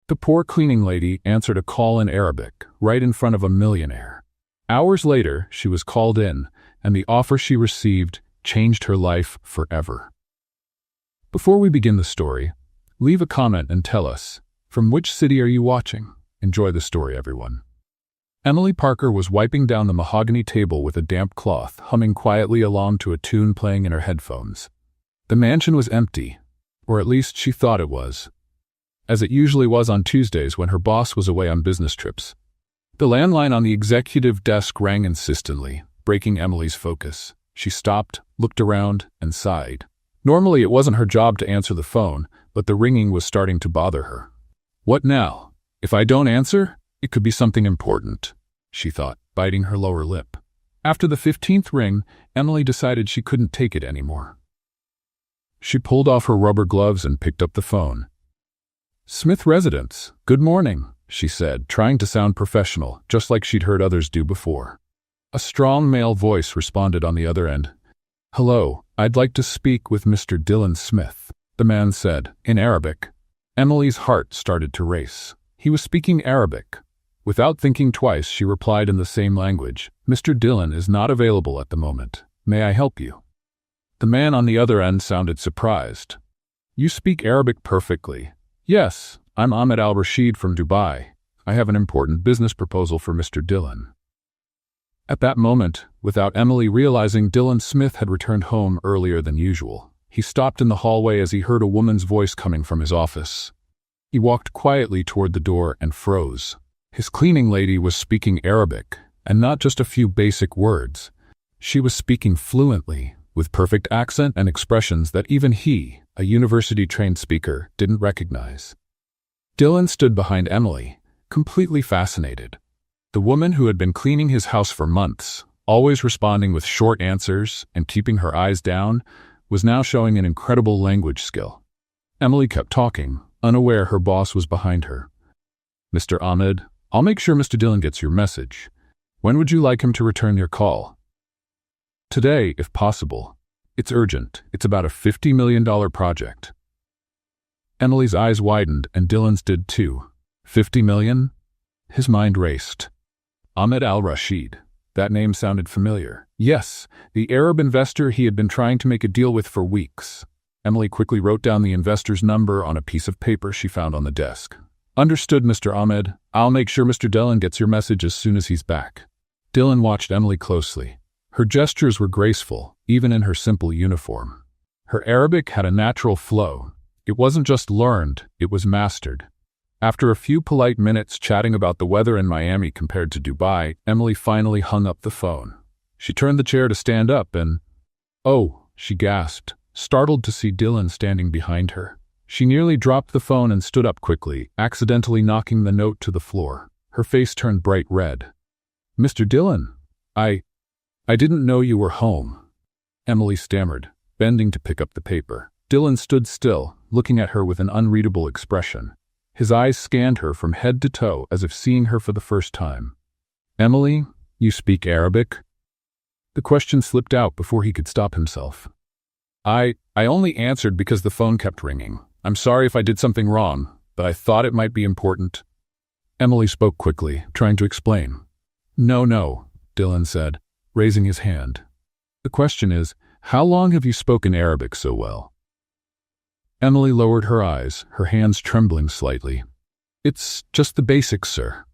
The poor cleaning lady answered a call in Arabic, right in front of a millionaire. Hours later, she was called in, and the offer she received changed her life forever. Before we begin the story, leave a comment and tell us, from which city are you watching? Enjoy the story, everyone. Emily Parker was wiping down the mahogany table with a damp cloth, humming quietly along to a tune playing in her headphones. The mansion was empty, or at least she thought it was, as it usually was on Tuesdays when her boss was away on business trips. The landline on the executive desk rang insistently, breaking Emily's focus. She stopped, looked around, and sighed. Normally it wasn't her job to answer the phone, but the ringing was starting to bother her. What now? If I don't answer, it could be something important, she thought, biting her lower lip. After the 15th ring, Emily decided she couldn't take it anymore. She pulled off her rubber gloves and picked up the phone. Smith Residence, good morning, she said, trying to sound professional, just like she'd heard others do before. A strong male voice responded on the other end. Hello, I'd like to speak with Mr. Dylan Smith, the man said, in Arabic. Emily's heart started to race. He was speaking Arabic. Without thinking twice, she replied in the same language, Mr. Dylan is not available at the moment. May I help you? The man on the other end sounded surprised. You speak Arabic perfectly. Yes, I'm Ahmed Al-Rashid from Dubai. I have an important business proposal for Mr. Dylan. At that moment, without Emily realizing, Dylan Smith had returned home earlier than usual. He stopped in the hallway as he heard a woman's voice coming from his office. He walked quietly toward the door and froze. His cleaning lady was speaking Arabic, and not just a few basic words. She was speaking fluently, with perfect accent and expressions that even he, a university-trained speaker, didn't recognize. Dylan stood behind Emily, completely fascinated. The woman who had been cleaning his house for months, always responding with short answers and keeping her eyes down, was now showing an incredible language skill. Emily kept talking, unaware her boss was behind her. Mr. Ahmed, I'll make sure Mr. Dylan gets your message. When would you like him to return your call? Today, if possible. It's urgent. It's about a $50 million project. Emily's eyes widened, and Dylan's did too. 50 million? His mind raced. Ahmed Al-Rashid. That name sounded familiar. Yes, the Arab investor he had been trying to make a deal with for weeks. Emily quickly wrote down the investor's number on a piece of paper she found on the desk. Understood, Mr. Ahmed. I'll make sure Mr. Dylan gets your message as soon as he's back. Dylan watched Emily closely. Her gestures were graceful, even in her simple uniform. Her Arabic had a natural flow. It wasn't just learned, it was mastered. After a few polite minutes chatting about the weather in Miami compared to Dubai, Emily finally hung up the phone. She turned the chair to stand up and, "Oh," she gasped, startled to see Dylan standing behind her. She nearly dropped the phone and stood up quickly, accidentally knocking the note to the floor. Her face turned bright red. "Mr. Dylan, I didn't know you were home," Emily stammered, bending to pick up the paper. Dylan stood still, looking at her with an unreadable expression. His eyes scanned her from head to toe as if seeing her for the first time. "Emily, you speak Arabic?" The question slipped out before he could stop himself. I only answered because the phone kept ringing. I'm sorry if I did something wrong, but I thought it might be important." Emily spoke quickly, trying to explain. No, Dylan said, raising his hand. "The question is, how long have you spoken Arabic so well?" Emily lowered her eyes, her hands trembling slightly. "It's just the basics, sir."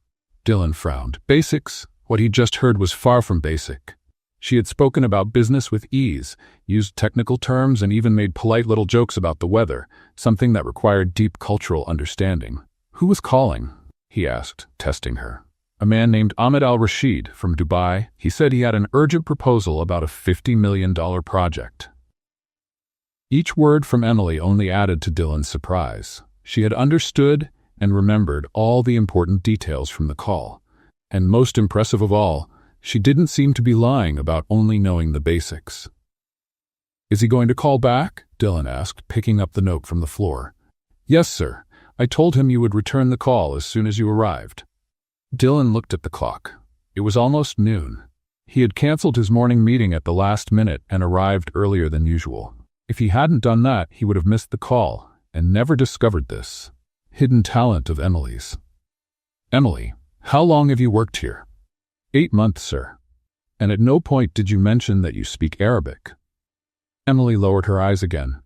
Dylan frowned. Basics? What he just heard was far from basic. She had spoken about business with ease, used technical terms, and even made polite little jokes about the weather, something that required deep cultural understanding. "Who was calling?" he asked, testing her. "A man named Ahmed Al-Rashid from Dubai. He said he had an urgent proposal about a $50 million project." Each word from Emily only added to Dylan's surprise. She had understood and remembered all the important details from the call. And most impressive of all, she didn't seem to be lying about only knowing the basics. "Is he going to call back?" Dylan asked, picking up the note from the floor. "Yes, sir. I told him you would return the call as soon as you arrived." Dylan looked at the clock. It was almost noon. He had canceled his morning meeting at the last minute and arrived earlier than usual. If he hadn't done that, he would have missed the call and never discovered this. hidden talent of Emily's. Emily, how long have you worked here? 8 months, sir. And at no point did you mention that you speak Arabic. Emily lowered her eyes again.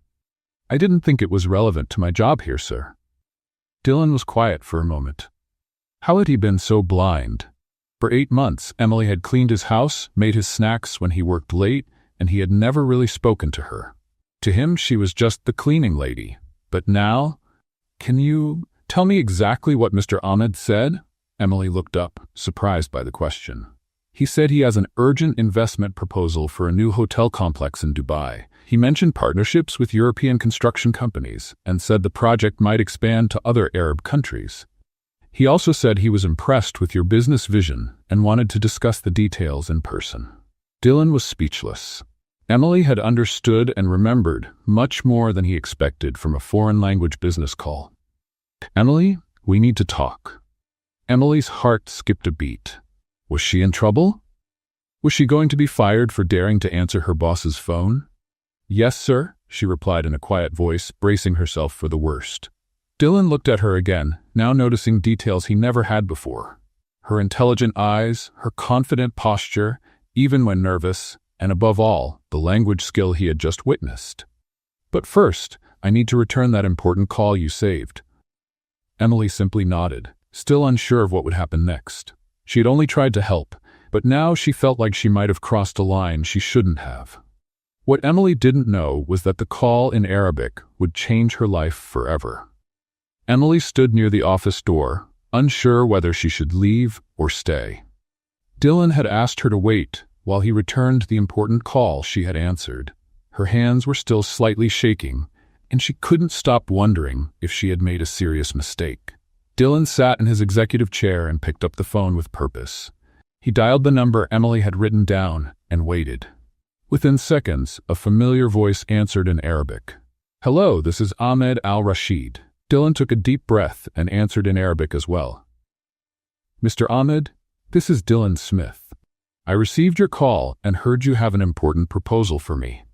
I didn't think it was relevant to my job here, sir. Dylan was quiet for a moment. How had he been so blind? For 8 months, Emily had cleaned his house, made his snacks when he worked late, and he had never really spoken to her. To him, she was just the cleaning lady. But now, can you tell me exactly what Mr. Ahmed said? Emily looked up, surprised by the question. He said he has an urgent investment proposal for a new hotel complex in Dubai. He mentioned partnerships with European construction companies and said the project might expand to other Arab countries. He also said he was impressed with your business vision and wanted to discuss the details in person. Dylan was speechless. Emily had understood and remembered much more than he expected from a foreign language business call. Emily, we need to talk. Emily's heart skipped a beat. Was she in trouble? Was she going to be fired for daring to answer her boss's phone? Yes, sir, she replied in a quiet voice, bracing herself for the worst. Dylan looked at her again, now noticing details he never had before. Her intelligent eyes, her confident posture, even when nervous, and above all, the language skill he had just witnessed. But first, I need to return that important call you saved. Emily simply nodded, still unsure of what would happen next. She had only tried to help, but now she felt like she might have crossed a line she shouldn't have. What Emily didn't know was that the call in Arabic would change her life forever. Emily stood near the office door, unsure whether she should leave or stay. Dylan had asked her to wait while he returned the important call she had answered. Her hands were still slightly shaking, and she couldn't stop wondering if she had made a serious mistake. Dylan sat in his executive chair and picked up the phone with purpose. He dialed the number Emily had written down and waited. Within seconds, a familiar voice answered in Arabic. Hello, this is Ahmed Al-Rashid. Dylan took a deep breath and answered in Arabic as well. Mr. Ahmed, this is Dylan Smith. I received your call and heard you have an important proposal for me.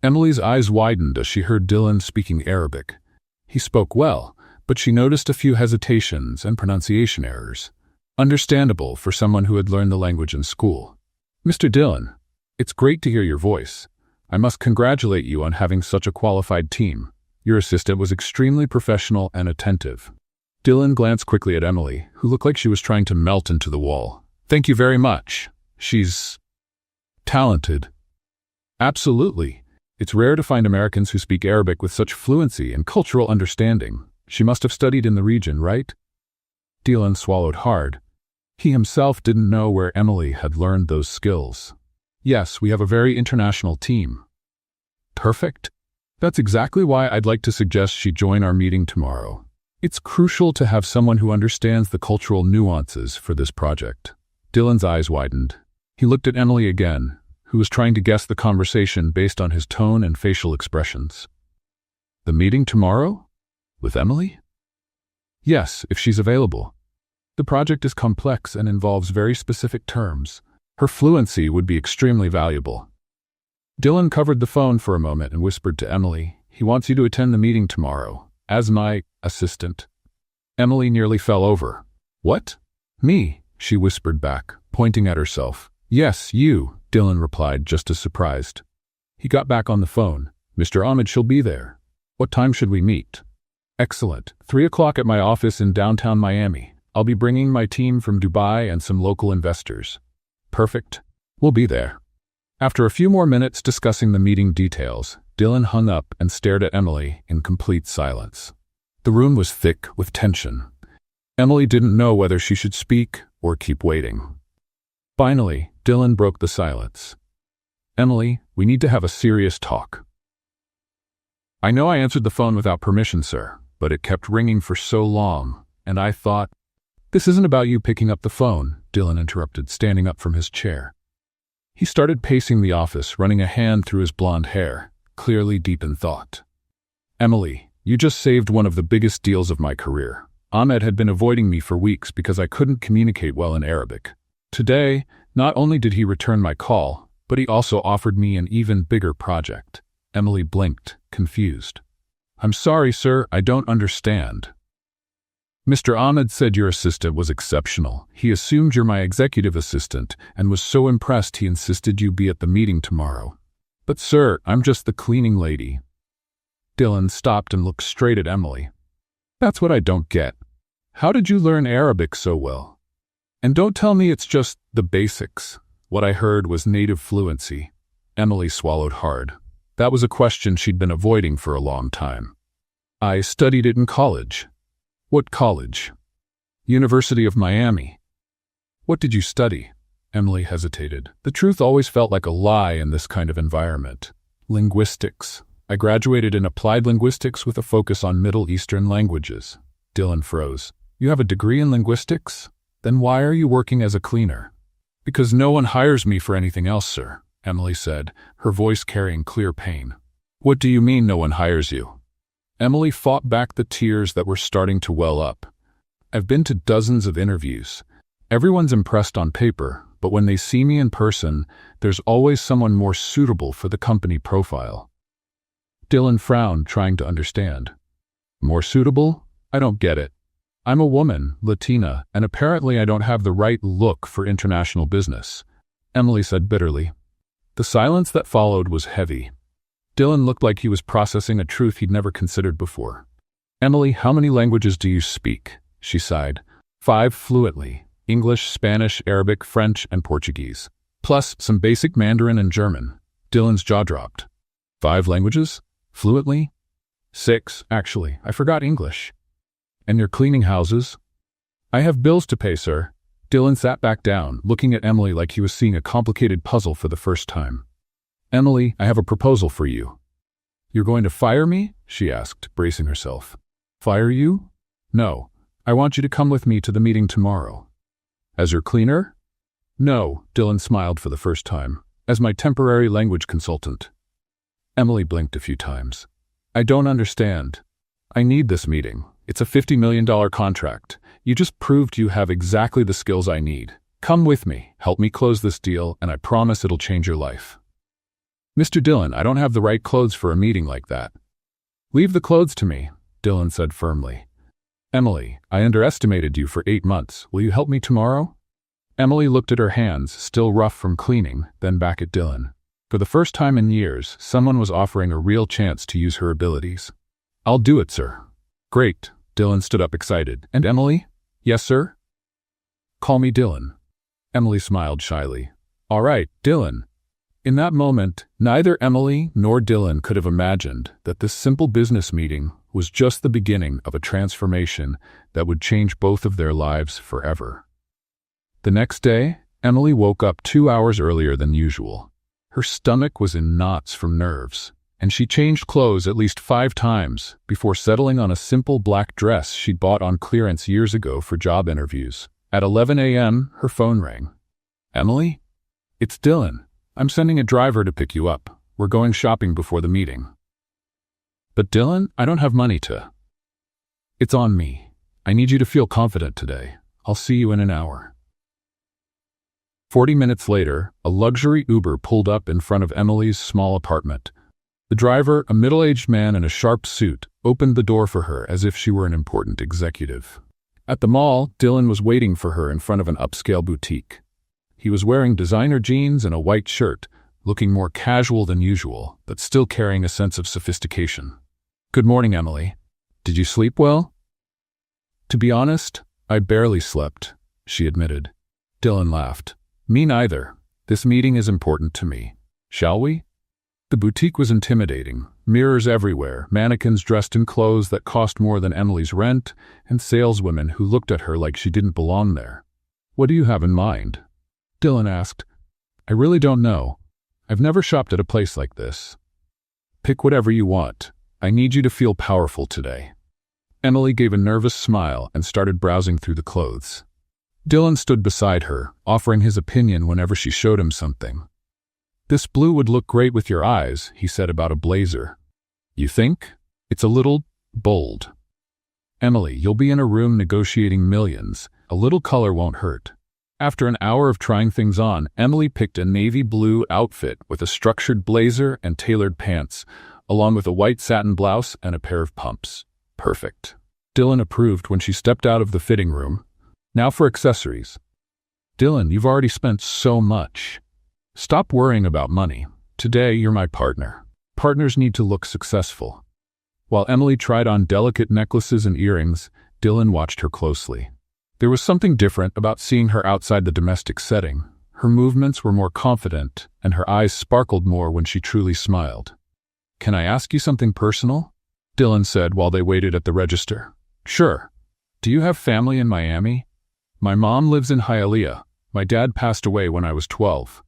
Emily's eyes widened as she heard Dylan speaking Arabic. He spoke well, but she noticed a few hesitations and pronunciation errors. Understandable for someone who had learned the language in school. Mr. Dylan, it's great to hear your voice. I must congratulate you on having such a qualified team. Your assistant was extremely professional and attentive. Dylan glanced quickly at Emily, who looked like she was trying to melt into the wall. Thank you very much. She's talented. Absolutely. It's rare to find Americans who speak Arabic with such fluency and cultural understanding. She must have studied in the region, right? Dylan swallowed hard. He himself didn't know where Emily had learned those skills. Yes, we have a very international team. Perfect. That's exactly why I'd like to suggest she join our meeting tomorrow. It's crucial to have someone who understands the cultural nuances for this project. Dylan's eyes widened. He looked at Emily again, who was trying to guess the conversation based on his tone and facial expressions. The meeting tomorrow? With Emily? Yes, if she's available. The project is complex and involves very specific terms. Her fluency would be extremely valuable. Dylan covered the phone for a moment and whispered to Emily, he wants you to attend the meeting tomorrow, as my assistant. Emily nearly fell over. What? Me, she whispered back, pointing at herself. Yes, you, Dylan replied, just as surprised. He got back on the phone. Mr. Ahmed shall be there. What time should we meet? Excellent. 3 o'clock at my office in downtown Miami. I'll be bringing my team from Dubai and some local investors. Perfect. We'll be there. After a few more minutes discussing the meeting details, Dylan hung up and stared at Emily in complete silence. The room was thick with tension. Emily didn't know whether she should speak or keep waiting. Finally, Dylan broke the silence. Emily, we need to have a serious talk. I know I answered the phone without permission, sir, but it kept ringing for so long, and I thought, this isn't about you picking up the phone, Dylan interrupted, standing up from his chair. He started pacing the office, running a hand through his blonde hair, clearly deep in thought. Emily, you just saved one of the biggest deals of my career. Ahmed had been avoiding me for weeks because I couldn't communicate well in Arabic. Today, not only did he return my call, but he also offered me an even bigger project. Emily blinked, confused. I'm sorry, sir, I don't understand. Mr. Ahmed said your assistant was exceptional. He assumed you're my executive assistant and was so impressed he insisted you be at the meeting tomorrow. But sir, I'm just the cleaning lady. Dylan stopped and looked straight at Emily. That's what I don't get. How did you learn Arabic so well? And don't tell me it's just the basics. What I heard was native fluency. Emily swallowed hard. That was a question she'd been avoiding for a long time. I studied it in college. What college? University of Miami. What did you study? Emily hesitated. The truth always felt like a lie in this kind of environment. Linguistics. I graduated in applied linguistics with a focus on Middle Eastern languages. Dylan froze. You have a degree in linguistics? Then why are you working as a cleaner? Because no one hires me for anything else, sir, Emily said, her voice carrying clear pain. What do you mean no one hires you? Emily fought back the tears that were starting to well up. I've been to dozens of interviews. Everyone's impressed on paper, but when they see me in person, there's always someone more suitable for the company profile. Dylan frowned, trying to understand. More suitable? I don't get it. I'm a woman, Latina, and apparently I don't have the right look for international business, Emily said bitterly. The silence that followed was heavy. Dylan looked like he was processing a truth he'd never considered before. Emily, how many languages do you speak? She sighed. 5 fluently. English, Spanish, Arabic, French, and Portuguese. Plus some basic Mandarin and German. Dylan's jaw dropped. 5 languages? Fluently? 6, actually. I forgot English. And you're cleaning houses? I have bills to pay, sir. Dylan sat back down, looking at Emily like he was seeing a complicated puzzle for the first time. Emily, I have a proposal for you. You're going to fire me? She asked, bracing herself. Fire you? No. I want you to come with me to the meeting tomorrow. As your cleaner? No, Dylan smiled for the first time. As my temporary language consultant. Emily blinked a few times. I don't understand. I need this meeting. It's a $50 million contract. You just proved you have exactly the skills I need. Come with me, help me close this deal, and I promise it'll change your life. Mr. Dylan, I don't have the right clothes for a meeting like that. Leave the clothes to me, Dylan said firmly. Emily, I underestimated you for 8 months. Will you help me tomorrow? Emily looked at her hands, still rough from cleaning, then back at Dylan. For the first time in years, someone was offering a real chance to use her abilities. I'll do it, sir. Great, Dylan stood up excited. And Emily? Yes, sir? Call me Dylan. Emily smiled shyly. All right, Dylan. In that moment, neither Emily nor Dylan could have imagined that this simple business meeting was just the beginning of a transformation that would change both of their lives forever. The next day, Emily woke up 2 hours earlier than usual. Her stomach was in knots from nerves, and she changed clothes at least 5 times before settling on a simple black dress she'd bought on clearance years ago for job interviews. At 11 a.m., her phone rang. Emily? It's Dylan. I'm sending a driver to pick you up. We're going shopping before the meeting. But Dylan, I don't have money to. It's on me. I need you to feel confident today. I'll see you in an hour. 40 minutes later, a luxury Uber pulled up in front of Emily's small apartment. The driver, a middle-aged man in a sharp suit, opened the door for her as if she were an important executive. At the mall, Dylan was waiting for her in front of an upscale boutique. He was wearing designer jeans and a white shirt, looking more casual than usual, but still carrying a sense of sophistication. Good morning, Emily. Did you sleep well? To be honest, I barely slept, she admitted. Dylan laughed. Me neither. This meeting is important to me. Shall we? The boutique was intimidating. Mirrors everywhere, mannequins dressed in clothes that cost more than Emily's rent, and saleswomen who looked at her like she didn't belong there. What do you have in mind? Dylan asked. I really don't know. I've never shopped at a place like this. Pick whatever you want. I need you to feel powerful today. Emily gave a nervous smile and started browsing through the clothes. Dylan stood beside her, offering his opinion whenever she showed him something. This blue would look great with your eyes, he said about a blazer. You think? It's a little bold. Emily, you'll be in a room negotiating millions. A little color won't hurt. After an hour of trying things on, Emily picked a navy blue outfit with a structured blazer and tailored pants, along with a white satin blouse and a pair of pumps. Perfect. Dylan approved when she stepped out of the fitting room. Now for accessories. Dylan, you've already spent so much. Stop worrying about money. Today, you're my partner. Partners need to look successful. While Emily tried on delicate necklaces and earrings, Dylan watched her closely. There was something different about seeing her outside the domestic setting. Her movements were more confident, and her eyes sparkled more when she truly smiled. "Can I ask you something personal?" Dylan said while they waited at the register. "Sure. Do you have family in Miami?" "My mom lives in Hialeah. My dad passed away when I was 12.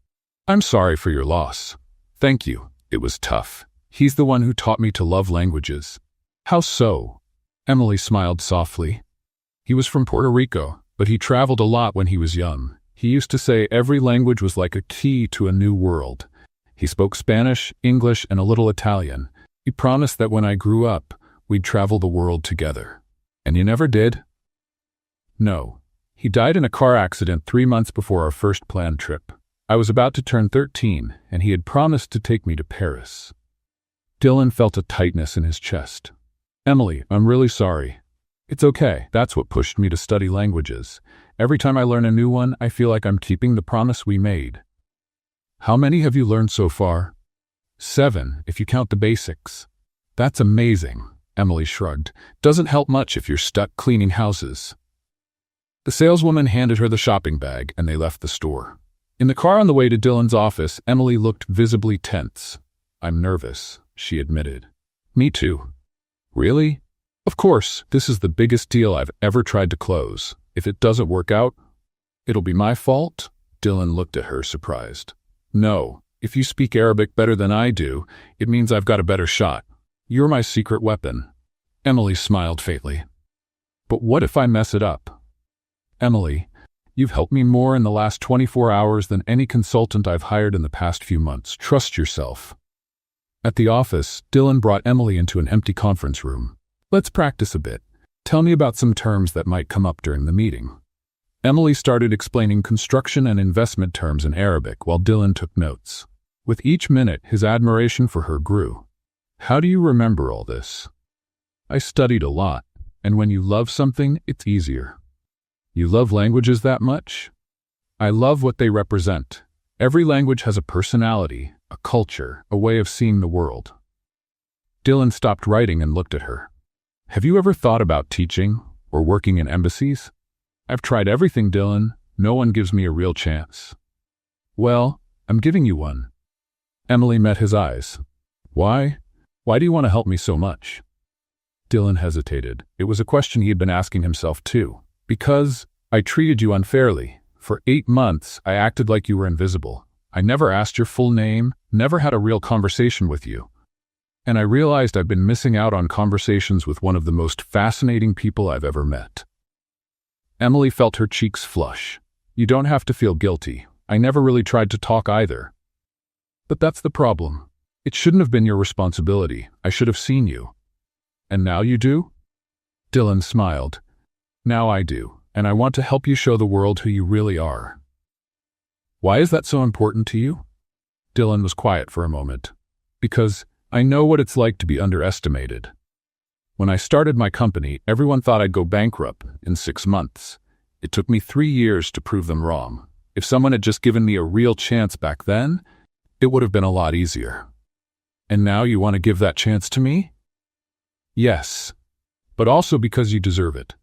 I'm sorry for your loss." "Thank you. It was tough. He's the one who taught me to love languages." "How so?" Emily smiled softly. "He was from Puerto Rico, but he traveled a lot when he was young. He used to say every language was like a key to a new world. He spoke Spanish, English, and a little Italian. He promised that when I grew up, we'd travel the world together." "And you never did?" "No. He died in a car accident 3 months before our first planned trip. I was about to turn 13, and he had promised to take me to Paris." Dylan felt a tightness in his chest. "Emily, I'm really sorry." "It's okay. That's what pushed me to study languages. Every time I learn a new one, I feel like I'm keeping the promise we made." "How many have you learned so far?" 7, if you count the basics." "That's amazing," Emily shrugged. "Doesn't help much if you're stuck cleaning houses." The saleswoman handed her the shopping bag, and they left the store. In the car on the way to Dylan's office, Emily looked visibly tense. "I'm nervous," she admitted. "Me too." "Really?" "Of course, this is the biggest deal I've ever tried to close. If it doesn't work out, it'll be my fault?" Dylan looked at her, surprised. "No, if you speak Arabic better than I do, it means I've got a better shot. You're my secret weapon." Emily smiled faintly. "But what if I mess it up?" "Emily, you've helped me more in the last 24 hours than any consultant I've hired in the past few months. Trust yourself." At the office, Dylan brought Emily into an empty conference room. "Let's practice a bit. Tell me about some terms that might come up during the meeting." Emily started explaining construction and investment terms in Arabic while Dylan took notes. With each minute, his admiration for her grew. "How do you remember all this?" "I studied a lot, and when you love something, it's easier." "You love languages that much?" "I love what they represent. Every language has a personality, a culture, a way of seeing the world." Dylan stopped writing and looked at her. "Have you ever thought about teaching or working in embassies?" "I've tried everything, Dylan. No one gives me a real chance." "Well, I'm giving you one." Emily met his eyes. "Why? Why do you want to help me so much?" Dylan hesitated. It was a question he had been asking himself too. "Because I treated you unfairly. For 8 months, I acted like you were invisible. I never asked your full name, never had a real conversation with you. And I realized I've been missing out on conversations with one of the most fascinating people I've ever met." Emily felt her cheeks flush. "You don't have to feel guilty. I never really tried to talk either." "But that's the problem. It shouldn't have been your responsibility. I should have seen you." "And now you do?" Dylan smiled. "Now I do, and I want to help you show the world who you really are." "Why is that so important to you?" Dylan was quiet for a moment. "Because I know what it's like to be underestimated. When I started my company, everyone thought I'd go bankrupt in 6 months. It took me 3 years to prove them wrong. If someone had just given me a real chance back then, it would have been a lot easier." "And now you want to give that chance to me?" "Yes, but also because you deserve it.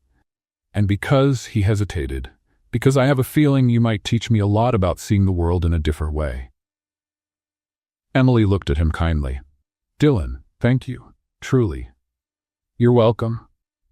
And because," he hesitated, "because I have a feeling you might teach me a lot about seeing the world in a different way." Emily looked at him kindly. "Dylan, thank you. Truly." "You're welcome.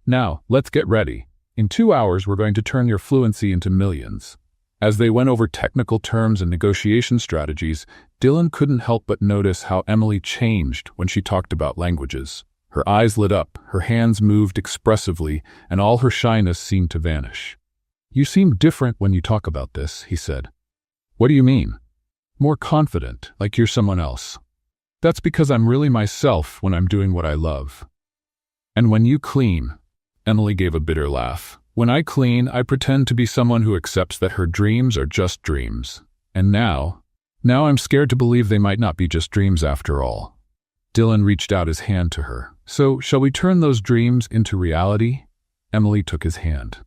Now, let's get ready. In 2 hours, we're going to turn your fluency into millions." As they went over technical terms and negotiation strategies, Dylan couldn't help but notice how Emily changed when she talked about languages. Her eyes lit up, her hands moved expressively, and all her shyness seemed to vanish. "You seem different when you talk about this," he said. "What do you mean?" "More confident, like you're someone else." "That's because I'm really myself when I'm doing what I love." "And when you clean," Emily gave a bitter laugh, "when I clean, I pretend to be someone who accepts that her dreams are just dreams. And now I'm scared to believe they might not be just dreams after all." Dylan reached out his hand to her. "So, shall we turn those dreams into reality?" Emily took his hand.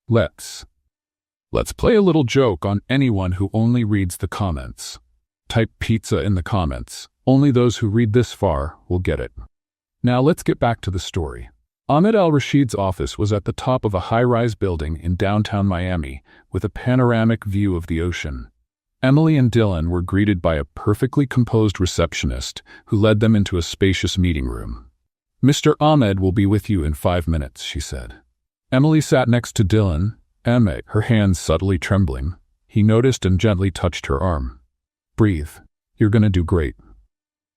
Let's play a little joke on anyone who only reads the comments. Type pizza in the comments. Only those who read this far will get it. Now let's get back to the story. Ahmed al-Rashid's office was at the top of a high-rise building in downtown Miami with a panoramic view of the ocean. Emily and Dylan were greeted by a perfectly composed receptionist who led them into a spacious meeting room. "Mr. Ahmed will be with you in 5 minutes," she said. Emily sat next to Dylan, her hands subtly trembling. He noticed and gently touched her arm. "Breathe. You're gonna do great."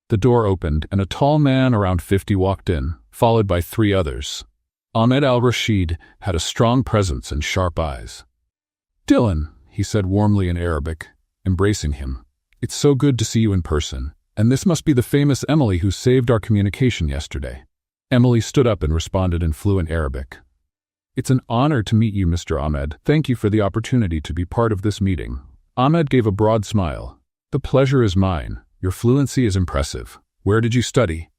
The door opened and a tall man around 50 walked in, followed by 3 others. Ahmed al-Rashid had a strong presence and sharp eyes. "Dylan," he said warmly in Arabic, embracing him. "It's so good to see you in person, and this must be the famous Emily who saved our communication yesterday." Emily stood up and responded in fluent Arabic. "It's an honor to meet you, Mr. Ahmed. Thank you for the opportunity to be part of this meeting." Ahmed gave a broad smile. "The pleasure is mine. Your fluency is impressive. Where did you study?"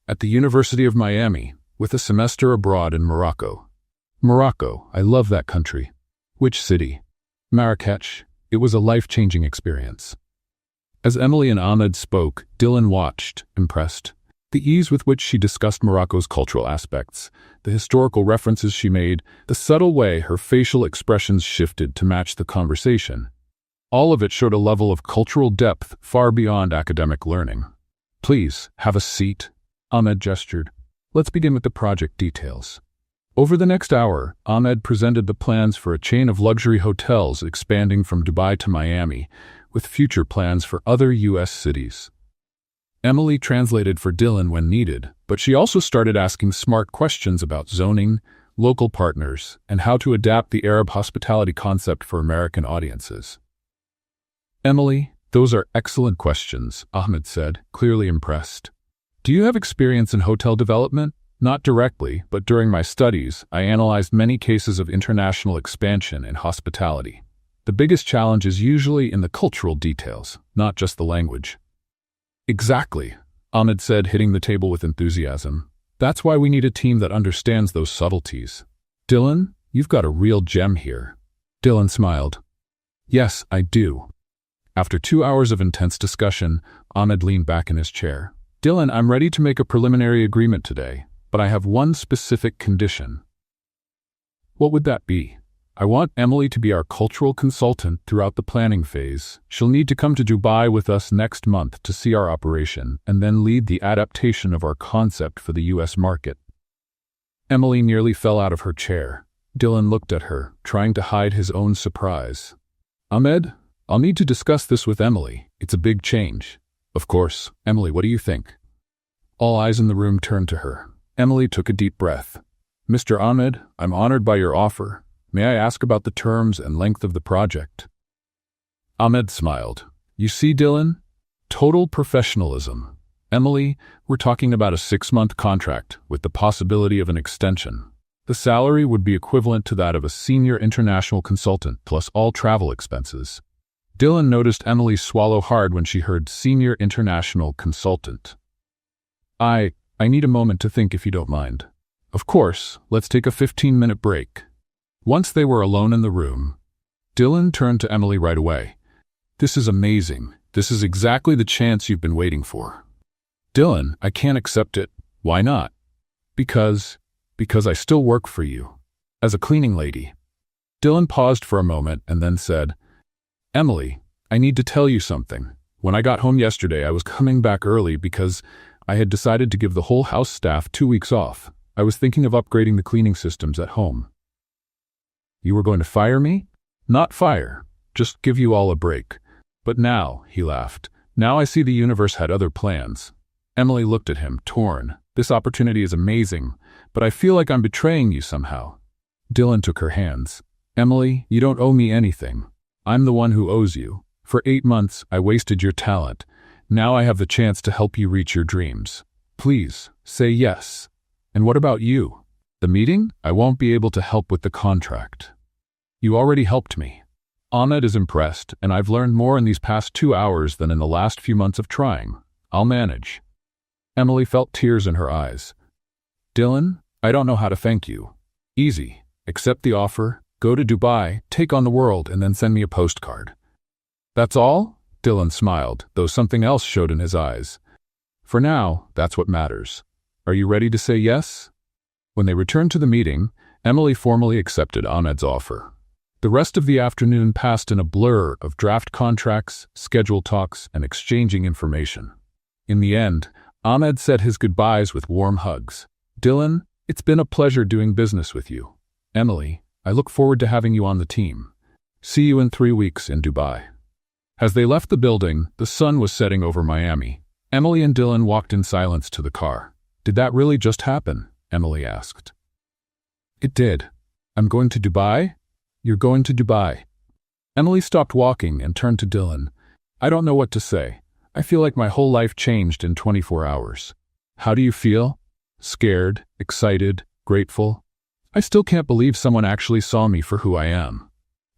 "At the University of Miami, with a semester abroad in Morocco." "Morocco, I love that country." "Which city?" "Marrakech. It was a life-changing experience." As Emily and Ahmed spoke, Dylan watched, impressed. The ease with which she discussed Morocco's cultural aspects, the historical references she made, the subtle way her facial expressions shifted to match the conversation. All of it showed a level of cultural depth far beyond academic learning. "Please, have a seat," Ahmed gestured. "Let's begin with the project details." Over the next hour, Ahmed presented the plans for a chain of luxury hotels expanding from Dubai to Miami, with future plans for other U.S. cities. Emily translated for Dylan when needed, but she also started asking smart questions about zoning, local partners, and how to adapt the Arab hospitality concept for American audiences. "Emily, those are excellent questions," Ahmed said, clearly impressed. "Do you have experience in hotel development?" "Not directly, but during my studies, I analyzed many cases of international expansion in hospitality. The biggest challenge is usually in the cultural details, not just the language." "Exactly," Ahmed said, hitting the table with enthusiasm. "That's why we need a team that understands those subtleties." "Dylan, you've got a real gem here." Dylan smiled. "Yes, I do." After 2 hours of intense discussion, Ahmed leaned back in his chair. "Dylan, I'm ready to make a preliminary agreement today, but I have one specific condition." "What would that be?" "I want Emily to be our cultural consultant throughout the planning phase. She'll need to come to Dubai with us next month to see our operation and then lead the adaptation of our concept for the U.S. market." Emily nearly fell out of her chair. Dylan looked at her, trying to hide his own surprise. "Ahmed, I'll need to discuss this with Emily. It's a big change." "Of course. Emily, what do you think?" All eyes in the room turned to her. Emily took a deep breath. "Mr. Ahmed, I'm honored by your offer. May I ask about the terms and length of the project?" Ahmed smiled. "You see, Dylan? Total professionalism. Emily, we're talking about a 6-month contract with the possibility of an extension. The salary would be equivalent to that of a senior international consultant plus all travel expenses." Dylan noticed Emily swallow hard when she heard senior international consultant. I need a moment to think if you don't mind." "Of course, let's take a 15-minute break." Once they were alone in the room, Dylan turned to Emily right away. "This is amazing. This is exactly the chance you've been waiting for." "Dylan, I can't accept it." "Why not?" Because I still work for you. As a cleaning lady." Dylan paused for a moment and then said, "Emily, I need to tell you something. When I got home yesterday, I was coming back early because I had decided to give the whole house staff 2 weeks off. I was thinking of upgrading the cleaning systems at home." "You were going to fire me?" "Not fire, just give you all a break. But now," he laughed, "now I see the universe had other plans." Emily looked at him, torn. "This opportunity is amazing, but I feel like I'm betraying you somehow." Dylan took her hands. "Emily, you don't owe me anything. I'm the one who owes you. For 8 months, I wasted your talent. Now I have the chance to help you reach your dreams. Please, say yes." "And what about you?" "The meeting? I won't be able to help with the contract." "You already helped me." Ahmed is impressed, and I've learned more in these past 2 hours than in the last few months of trying. I'll manage. Emily felt tears in her eyes. "Dylan, I don't know how to thank you." Easy. Accept the offer, go to Dubai, take on the world, and then send me a postcard. That's all? Dylan smiled, though something else showed in his eyes. For now, that's what matters. Are you ready to say yes? When they returned to the meeting, Emily formally accepted Ahmed's offer. The rest of the afternoon passed in a blur of draft contracts, schedule talks, and exchanging information. In the end, Ahmed said his goodbyes with warm hugs. Dylan, it's been a pleasure doing business with you. Emily, I look forward to having you on the team. See you in 3 weeks in Dubai. As they left the building, the sun was setting over Miami. Emily and Dylan walked in silence to the car. Did that really just happen? Emily asked. It did. I'm going to Dubai? You're going to Dubai. Emily stopped walking and turned to Dylan. I don't know what to say. I feel like my whole life changed in 24 hours. How do you feel? Scared, excited, grateful? I still can't believe someone actually saw me for who I am.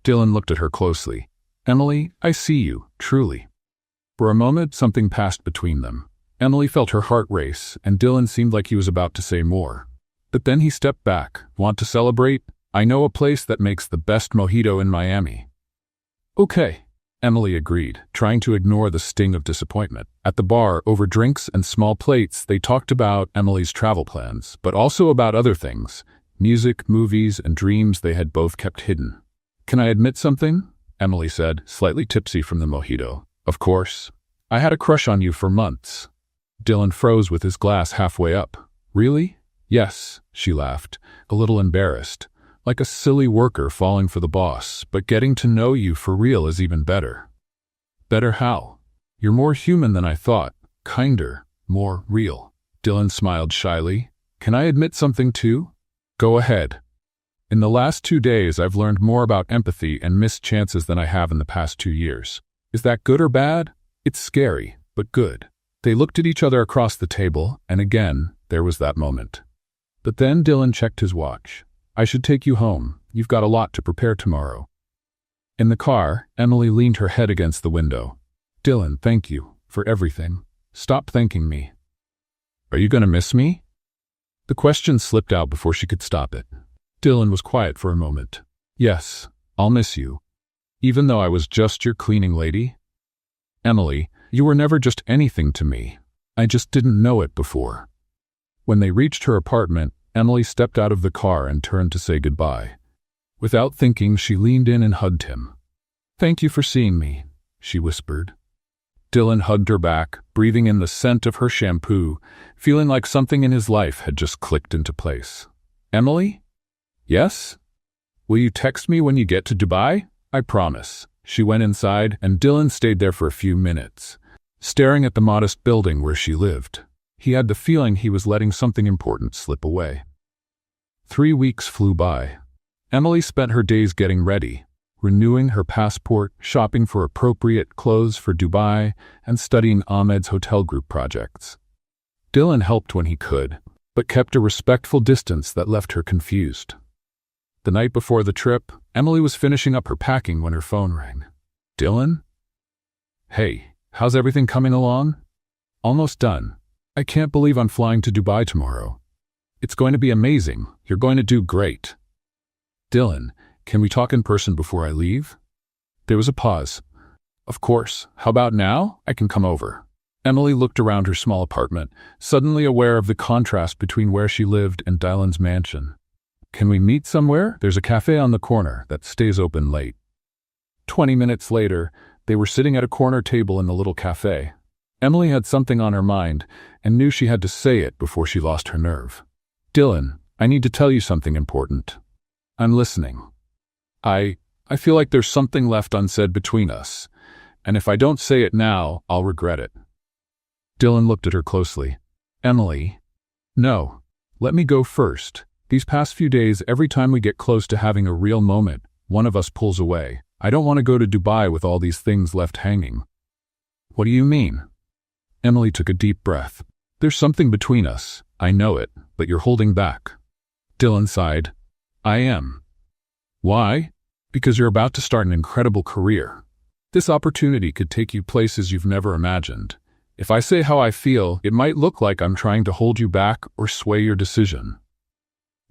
Dylan looked at her closely. Emily, I see you, truly. For a moment, something passed between them. Emily felt her heart race, and Dylan seemed like he was about to say more. But then he stepped back. Want to celebrate? I know a place that makes the best mojito in Miami. Okay, Emily agreed, trying to ignore the sting of disappointment. At the bar, over drinks and small plates, they talked about Emily's travel plans, but also about other things, music, movies, and dreams they had both kept hidden. Can I admit something? Emily said, slightly tipsy from the mojito. Of course. I had a crush on you for months. Dylan froze with his glass halfway up. Really? Yes, she laughed, a little embarrassed. Like a silly worker falling for the boss, but getting to know you for real is even better. Better how? You're more human than I thought. Kinder, more real. Dylan smiled shyly. Can I admit something too? Go ahead. In the last 2 days, I've learned more about empathy and missed chances than I have in the past 2 years. Is that good or bad? It's scary, but good. They looked at each other across the table, and again, there was that moment. But then Dylan checked his watch. I should take you home. You've got a lot to prepare tomorrow. In the car, Emily leaned her head against the window. Dylan, thank you for everything. Stop thanking me. Are you going to miss me? The question slipped out before she could stop it. Dylan was quiet for a moment. Yes, I'll miss you. Even though I was just your cleaning lady? Emily, you were never just anything to me. I just didn't know it before. When they reached her apartment, Emily stepped out of the car and turned to say goodbye. Without thinking, she leaned in and hugged him. Thank you for seeing me, she whispered. Dylan hugged her back, breathing in the scent of her shampoo, feeling like something in his life had just clicked into place. Emily? Yes? Will you text me when you get to Dubai? I promise. She went inside, and Dylan stayed there for a few minutes, staring at the modest building where she lived. He had the feeling he was letting something important slip away. 3 weeks flew by. Emily spent her days getting ready, renewing her passport, shopping for appropriate clothes for Dubai, and studying Ahmed's hotel group projects. Dylan helped when he could, but kept a respectful distance that left her confused. The night before the trip, Emily was finishing up her packing when her phone rang. Dylan? Hey, how's everything coming along? Almost done. I can't believe I'm flying to Dubai tomorrow. It's going to be amazing. You're going to do great. Dylan, can we talk in person before I leave? There was a pause. Of course. How about now? I can come over. Emily looked around her small apartment, suddenly aware of the contrast between where she lived and Dylan's mansion. Can we meet somewhere? There's a cafe on the corner that stays open late. 20 minutes later, they were sitting at a corner table in the little cafe. Emily had something on her mind and knew she had to say it before she lost her nerve. Dylan, I need to tell you something important. I'm listening. I feel like there's something left unsaid between us, and if I don't say it now, I'll regret it. Dylan looked at her closely. Emily, no, let me go first. These past few days, every time we get close to having a real moment, one of us pulls away. I don't want to go to Dubai with all these things left hanging. What do you mean? Emily took a deep breath. There's something between us. I know it, but you're holding back. Dylan sighed. I am. Why? Because you're about to start an incredible career. This opportunity could take you places you've never imagined. If I say how I feel, it might look like I'm trying to hold you back or sway your decision.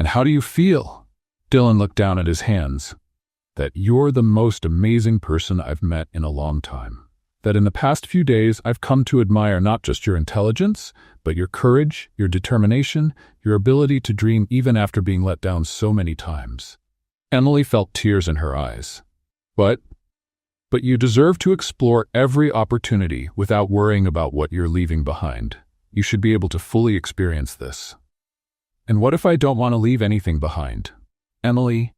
And how do you feel? Dylan looked down at his hands. That you're the most amazing person I've met in a long time. That in the past few days I've come to admire not just your intelligence, but your courage, your determination, your ability to dream even after being let down so many times. Emily felt tears in her eyes. But you deserve to explore every opportunity without worrying about what you're leaving behind. You should be able to fully experience this. And what if I don't want to leave anything behind? Emily?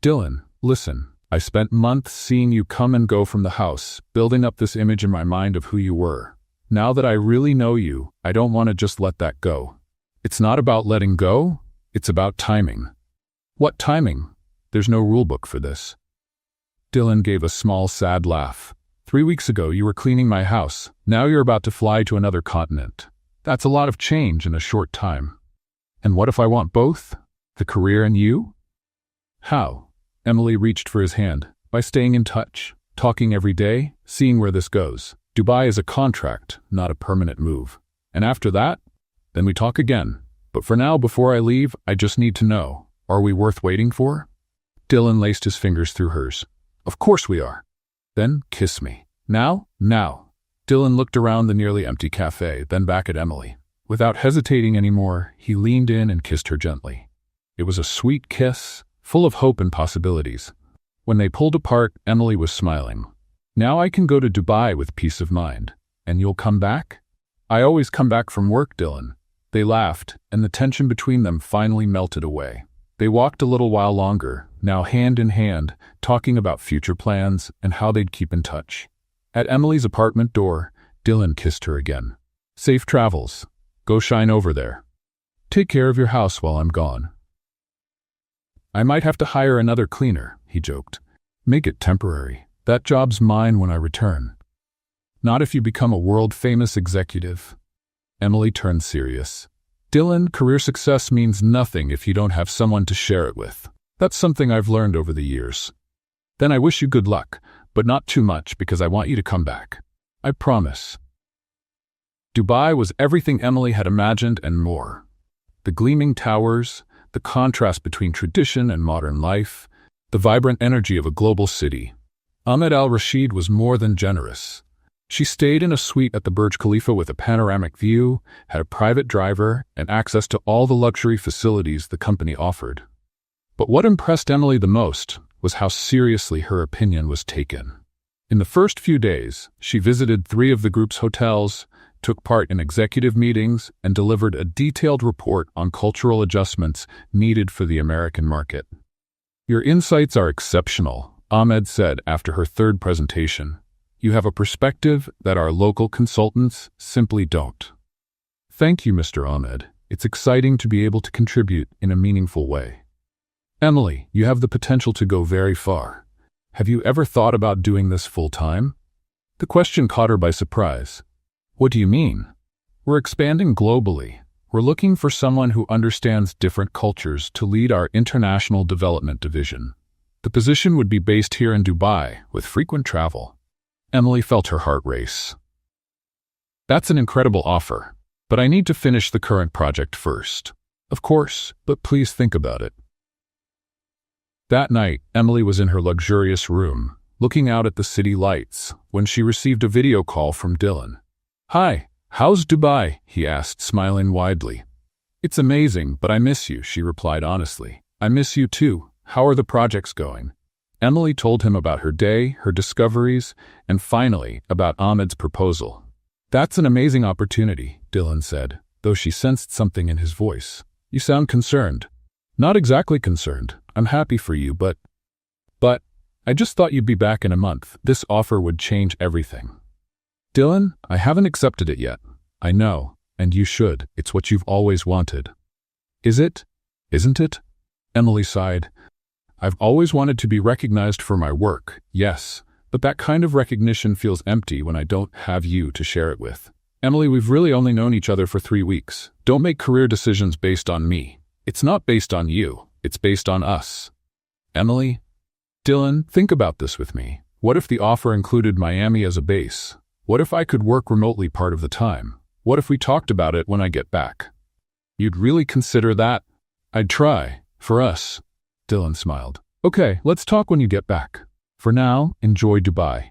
Dylan, listen. I spent months seeing you come and go from the house, building up this image in my mind of who you were. Now that I really know you, I don't want to just let that go. It's not about letting go, it's about timing. What timing? There's no rulebook for this. Dylan gave a small, sad laugh. 3 weeks ago you were cleaning my house. Now you're about to fly to another continent. That's a lot of change in a short time. And what if I want both? The career and you? How? Emily reached for his hand. By staying in touch, talking every day, seeing where this goes. Dubai is a contract, not a permanent move. And after that, then we talk again. But for now, before I leave, I just need to know, are we worth waiting for? Dylan laced his fingers through hers. Of course we are. Then kiss me. Now? Now. Dylan looked around the nearly empty cafe, then back at Emily. Without hesitating anymore, he leaned in and kissed her gently. It was a sweet kiss, full of hope and possibilities. When they pulled apart, Emily was smiling. Now I can go to Dubai with peace of mind. And you'll come back? I always come back from work, Dylan. They laughed, and the tension between them finally melted away. They walked a little while longer, now hand in hand, talking about future plans and how they'd keep in touch. At Emily's apartment door, Dylan kissed her again. Safe travels. Go shine over there. Take care of your house while I'm gone. I might have to hire another cleaner, he joked. Make it temporary. That job's mine when I return. Not if you become a world-famous executive. Emily turned serious. Dylan, career success means nothing if you don't have someone to share it with. That's something I've learned over the years. Then I wish you good luck, but not too much because I want you to come back. I promise. Dubai was everything Emily had imagined and more. The gleaming towers, the contrast between tradition and modern life, the vibrant energy of a global city. Ahmed al-Rashid was more than generous. She stayed in a suite at the Burj Khalifa with a panoramic view, had a private driver, and access to all the luxury facilities the company offered. But what impressed Emily the most was how seriously her opinion was taken. In the first few days, she visited 3 of the group's hotels, took part in executive meetings, and delivered a detailed report on cultural adjustments needed for the American market. Your insights are exceptional, Ahmed said after her 3rd presentation. You have a perspective that our local consultants simply don't. Thank you, Mr. Ahmed. It's exciting to be able to contribute in a meaningful way. Emily, you have the potential to go very far. Have you ever thought about doing this full-time? The question caught her by surprise. What do you mean? We're expanding globally. We're looking for someone who understands different cultures to lead our international development division. The position would be based here in Dubai, with frequent travel. Emily felt her heart race. That's an incredible offer, but I need to finish the current project first. Of course, but please think about it. That night, Emily was in her luxurious room, looking out at the city lights, when she received a video call from Dylan. Hi, how's Dubai? He asked, smiling widely. It's amazing, but I miss you, she replied honestly. I miss you too. How are the projects going? Emily told him about her day, her discoveries, and finally, about Ahmed's proposal. That's an amazing opportunity, Dylan said, though she sensed something in his voice. You sound concerned. Not exactly concerned. I'm happy for you, but I just thought you'd be back in a month. This offer would change everything. Dylan, I haven't accepted it yet. I know, and you should. It's what you've always wanted. Is it? Isn't it? Emily sighed. I've always wanted to be recognized for my work, yes, but that kind of recognition feels empty when I don't have you to share it with. Emily, we've really only known each other for 3 weeks. Don't make career decisions based on me. It's not based on you. It's based on us. Emily? Dylan, think about this with me. What if the offer included Miami as a base? What if I could work remotely part of the time? What if we talked about it when I get back? You'd really consider that? I'd try. For us. Dylan smiled. Okay, let's talk when you get back. For now, enjoy Dubai.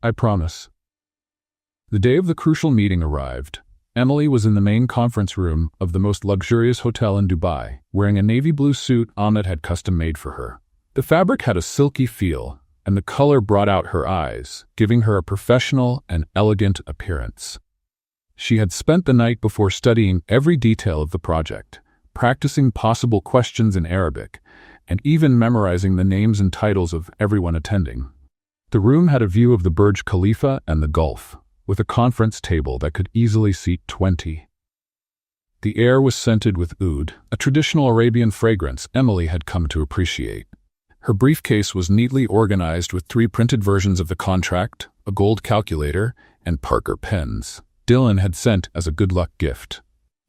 I promise. The day of the crucial meeting arrived. Emily was in the main conference room of the most luxurious hotel in Dubai, wearing a navy blue suit Ahmed had custom made for her. The fabric had a silky feel, and the color brought out her eyes, giving her a professional and elegant appearance. She had spent the night before studying every detail of the project, practicing possible questions in Arabic, and even memorizing the names and titles of everyone attending. The room had a view of the Burj Khalifa and the Gulf, with a conference table that could easily seat 20. The air was scented with oud, a traditional Arabian fragrance Emily had come to appreciate. Her briefcase was neatly organized with 3 printed versions of the contract, a gold calculator, and Parker pens Dylan had sent as a good luck gift.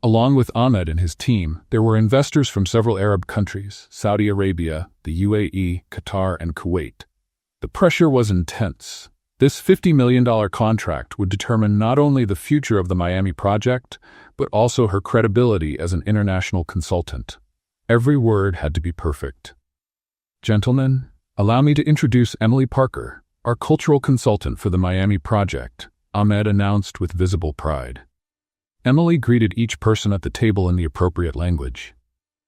Along with Ahmed and his team, there were investors from several Arab countries, Saudi Arabia, the UAE, Qatar, and Kuwait. The pressure was intense. This $50 million contract would determine not only the future of the Miami project, but also her credibility as an international consultant. Every word had to be perfect. Gentlemen, allow me to introduce Emily Parker, our cultural consultant for the Miami project, Ahmed announced with visible pride. Emily greeted each person at the table in the appropriate language.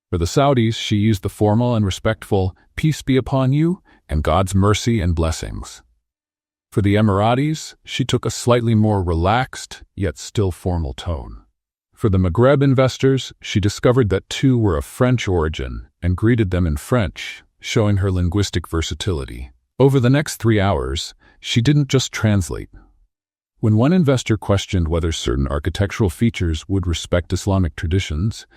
For the Saudis, she used the formal and respectful, "Peace be upon you," and God's mercy and blessings. For the Emiratis, she took a slightly more relaxed, yet still formal tone. For the Maghreb investors, she discovered that 2 were of French origin and greeted them in French, showing her linguistic versatility. Over the next 3 hours, she didn't just translate. When one investor questioned whether certain architectural features would respect Islamic traditions,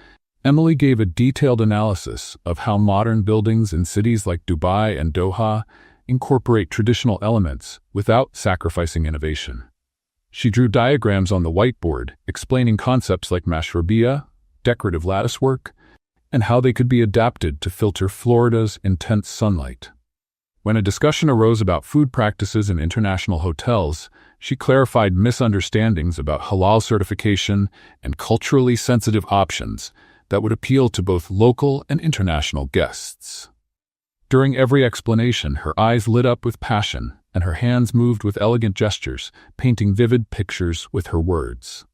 Emily gave a detailed analysis of how modern buildings in cities like Dubai and Doha incorporate traditional elements without sacrificing innovation. She drew diagrams on the whiteboard explaining concepts like mashrabiyah, decorative latticework, and how they could be adapted to filter Florida's intense sunlight. When a discussion arose about food practices in international hotels, she clarified misunderstandings about halal certification and culturally sensitive options that would appeal to both local and international guests. During every explanation, her eyes lit up with passion, and her hands moved with elegant gestures, painting vivid pictures with her words.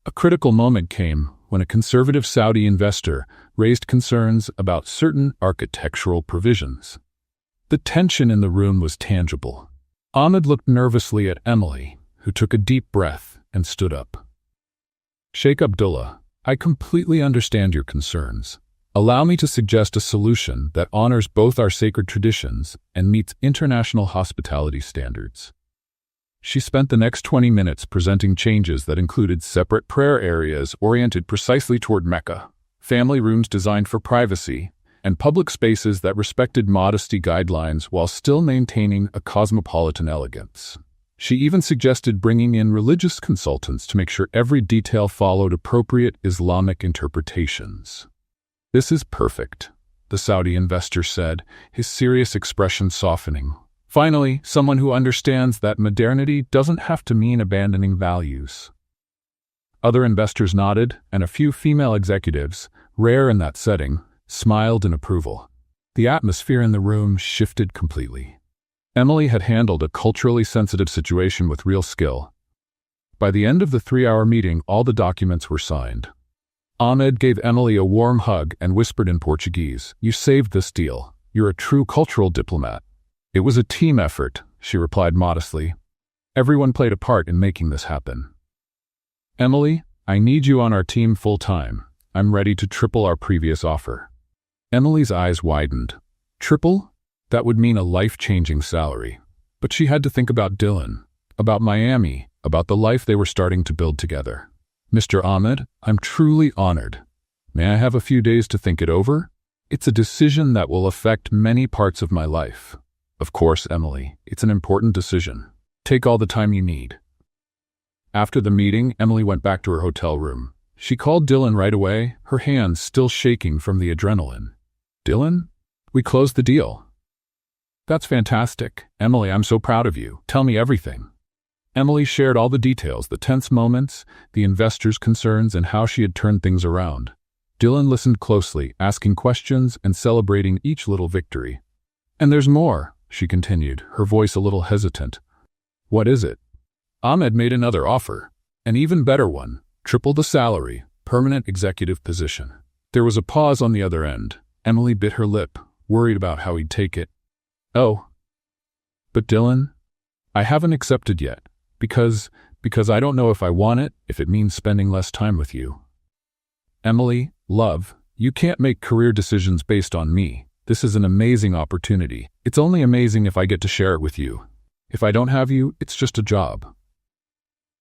A critical moment came when a conservative Saudi investor raised concerns about certain architectural provisions. The tension in the room was tangible. Ahmed looked nervously at Emily, who took a deep breath and stood up. Sheikh Abdullah, I completely understand your concerns. Allow me to suggest a solution that honors both our sacred traditions and meets international hospitality standards. She spent the next 20 minutes presenting changes that included separate prayer areas oriented precisely toward Mecca, family rooms designed for privacy, and public spaces that respected modesty guidelines while still maintaining a cosmopolitan elegance. She even suggested bringing in religious consultants to make sure every detail followed appropriate Islamic interpretations. This is perfect, the Saudi investor said, his serious expression softening. Finally, someone who understands that modernity doesn't have to mean abandoning values. Other investors nodded, and a few female executives, rare in that setting, smiled in approval. The atmosphere in the room shifted completely. Emily had handled a culturally sensitive situation with real skill. By the end of the 3-hour meeting, all the documents were signed. Ahmed gave Emily a warm hug and whispered in Portuguese, "You saved this deal. You're a true cultural diplomat." "It was a team effort," she replied modestly. "Everyone played a part in making this happen." "Emily, I need you on our team full-time. I'm ready to triple our previous offer." Emily's eyes widened. Triple? That would mean a life-changing salary. But she had to think about Dylan, about Miami, about the life they were starting to build together. "Mr. Ahmed, I'm truly honored. May I have a few days to think it over? It's a decision that will affect many parts of my life." "Of course, Emily. It's an important decision. Take all the time you need." After the meeting, Emily went back to her hotel room. She called Dylan right away, her hands still shaking from the adrenaline. "Dylan? We closed the deal." "That's fantastic. Emily, I'm so proud of you. Tell me everything." Emily shared all the details, the tense moments, the investors' concerns, and how she had turned things around. Dylan listened closely, asking questions and celebrating each little victory. "And there's more," she continued, her voice a little hesitant. "What is it?" "Ahmed made another offer. An even better one. Triple the salary, permanent executive position." There was a pause on the other end. Emily bit her lip, worried about how he'd take it. "Oh. But Dylan, I haven't accepted yet, because I don't know if I want it, if it means spending less time with you." "Emily, love, you can't make career decisions based on me. This is an amazing opportunity. It's only amazing if I get to share it with you. If I don't have you, it's just a job."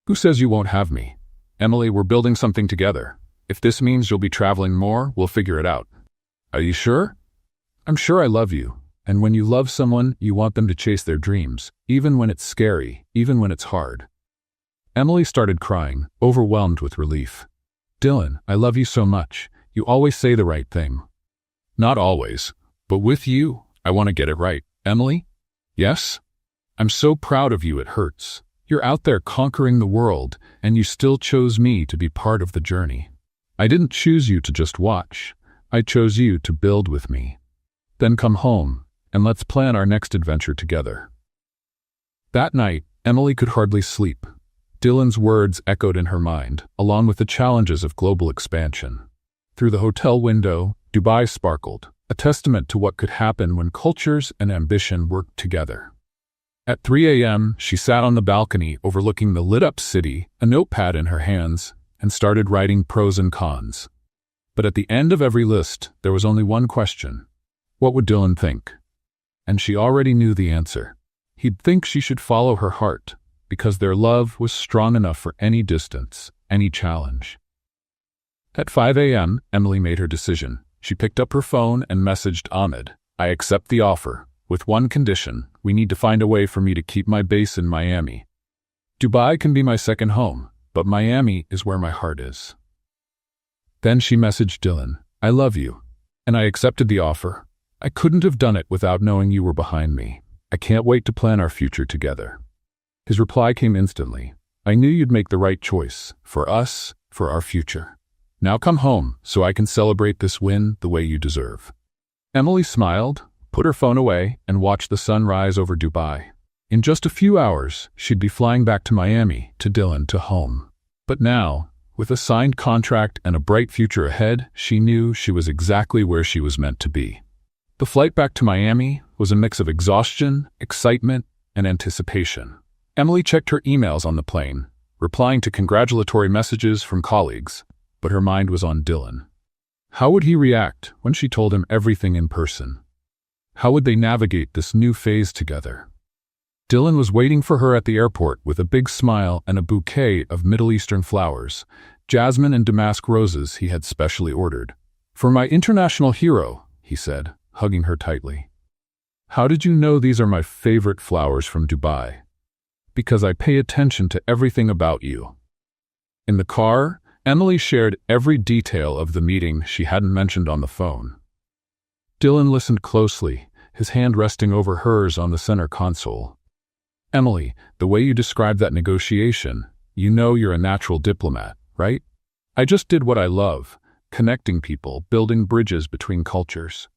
"Who says you won't have me? Emily, we're building something together. If this means you'll be traveling more, we'll figure it out." "Are you sure?" "I'm sure I love you. And when you love someone, you want them to chase their dreams, even when it's scary, even when it's hard." Emily started crying, overwhelmed with relief. "Dylan, I love you so much. You always say the right thing." "Not always. But with you, I want to get it right. Emily?" "Yes?" "I'm so proud of you it hurts. You're out there conquering the world, and you still chose me to be part of the journey. I didn't choose you to just watch. I chose you to build with me. Then come home, and let's plan our next adventure together." That night, Emily could hardly sleep. Dylan's words echoed in her mind, along with the challenges of global expansion. Through the hotel window, Dubai sparkled, a testament to what could happen when cultures and ambition worked together. At 3 a.m., she sat on the balcony overlooking the lit-up city, a notepad in her hands, and started writing pros and cons. But at the end of every list, there was only one question. What would Dylan think? And she already knew the answer. He'd think she should follow her heart, because their love was strong enough for any distance, any challenge. At 5 a.m., Emily made her decision. She picked up her phone and messaged Ahmed. "I accept the offer. With one condition, we need to find a way for me to keep my base in Miami. Dubai can be my second home, but Miami is where my heart is." Then she messaged Dylan, "I love you, and I accepted the offer. I couldn't have done it without knowing you were behind me. I can't wait to plan our future together." His reply came instantly. "I knew you'd make the right choice, for us, for our future. Now come home, so I can celebrate this win the way you deserve." Emily smiled, put her phone away, and watched the sun rise over Dubai. In just a few hours, she'd be flying back to Miami, to Dylan, to home. But now, with a signed contract and a bright future ahead, she knew she was exactly where she was meant to be. The flight back to Miami was a mix of exhaustion, excitement, and anticipation. Emily checked her emails on the plane, replying to congratulatory messages from colleagues, but her mind was on Dylan. How would he react when she told him everything in person? How would they navigate this new phase together? Dylan was waiting for her at the airport with a big smile and a bouquet of Middle Eastern flowers, jasmine and damask roses he had specially ordered. "For my international hero," he said, hugging her tightly. "How did you know these are my favorite flowers from Dubai?" "Because I pay attention to everything about you." In the car, Emily shared every detail of the meeting she hadn't mentioned on the phone. Dylan listened closely, his hand resting over hers on the center console. "Emily, the way you described that negotiation, you know you're a natural diplomat, right? I just did what I love, connecting people, building bridges between cultures.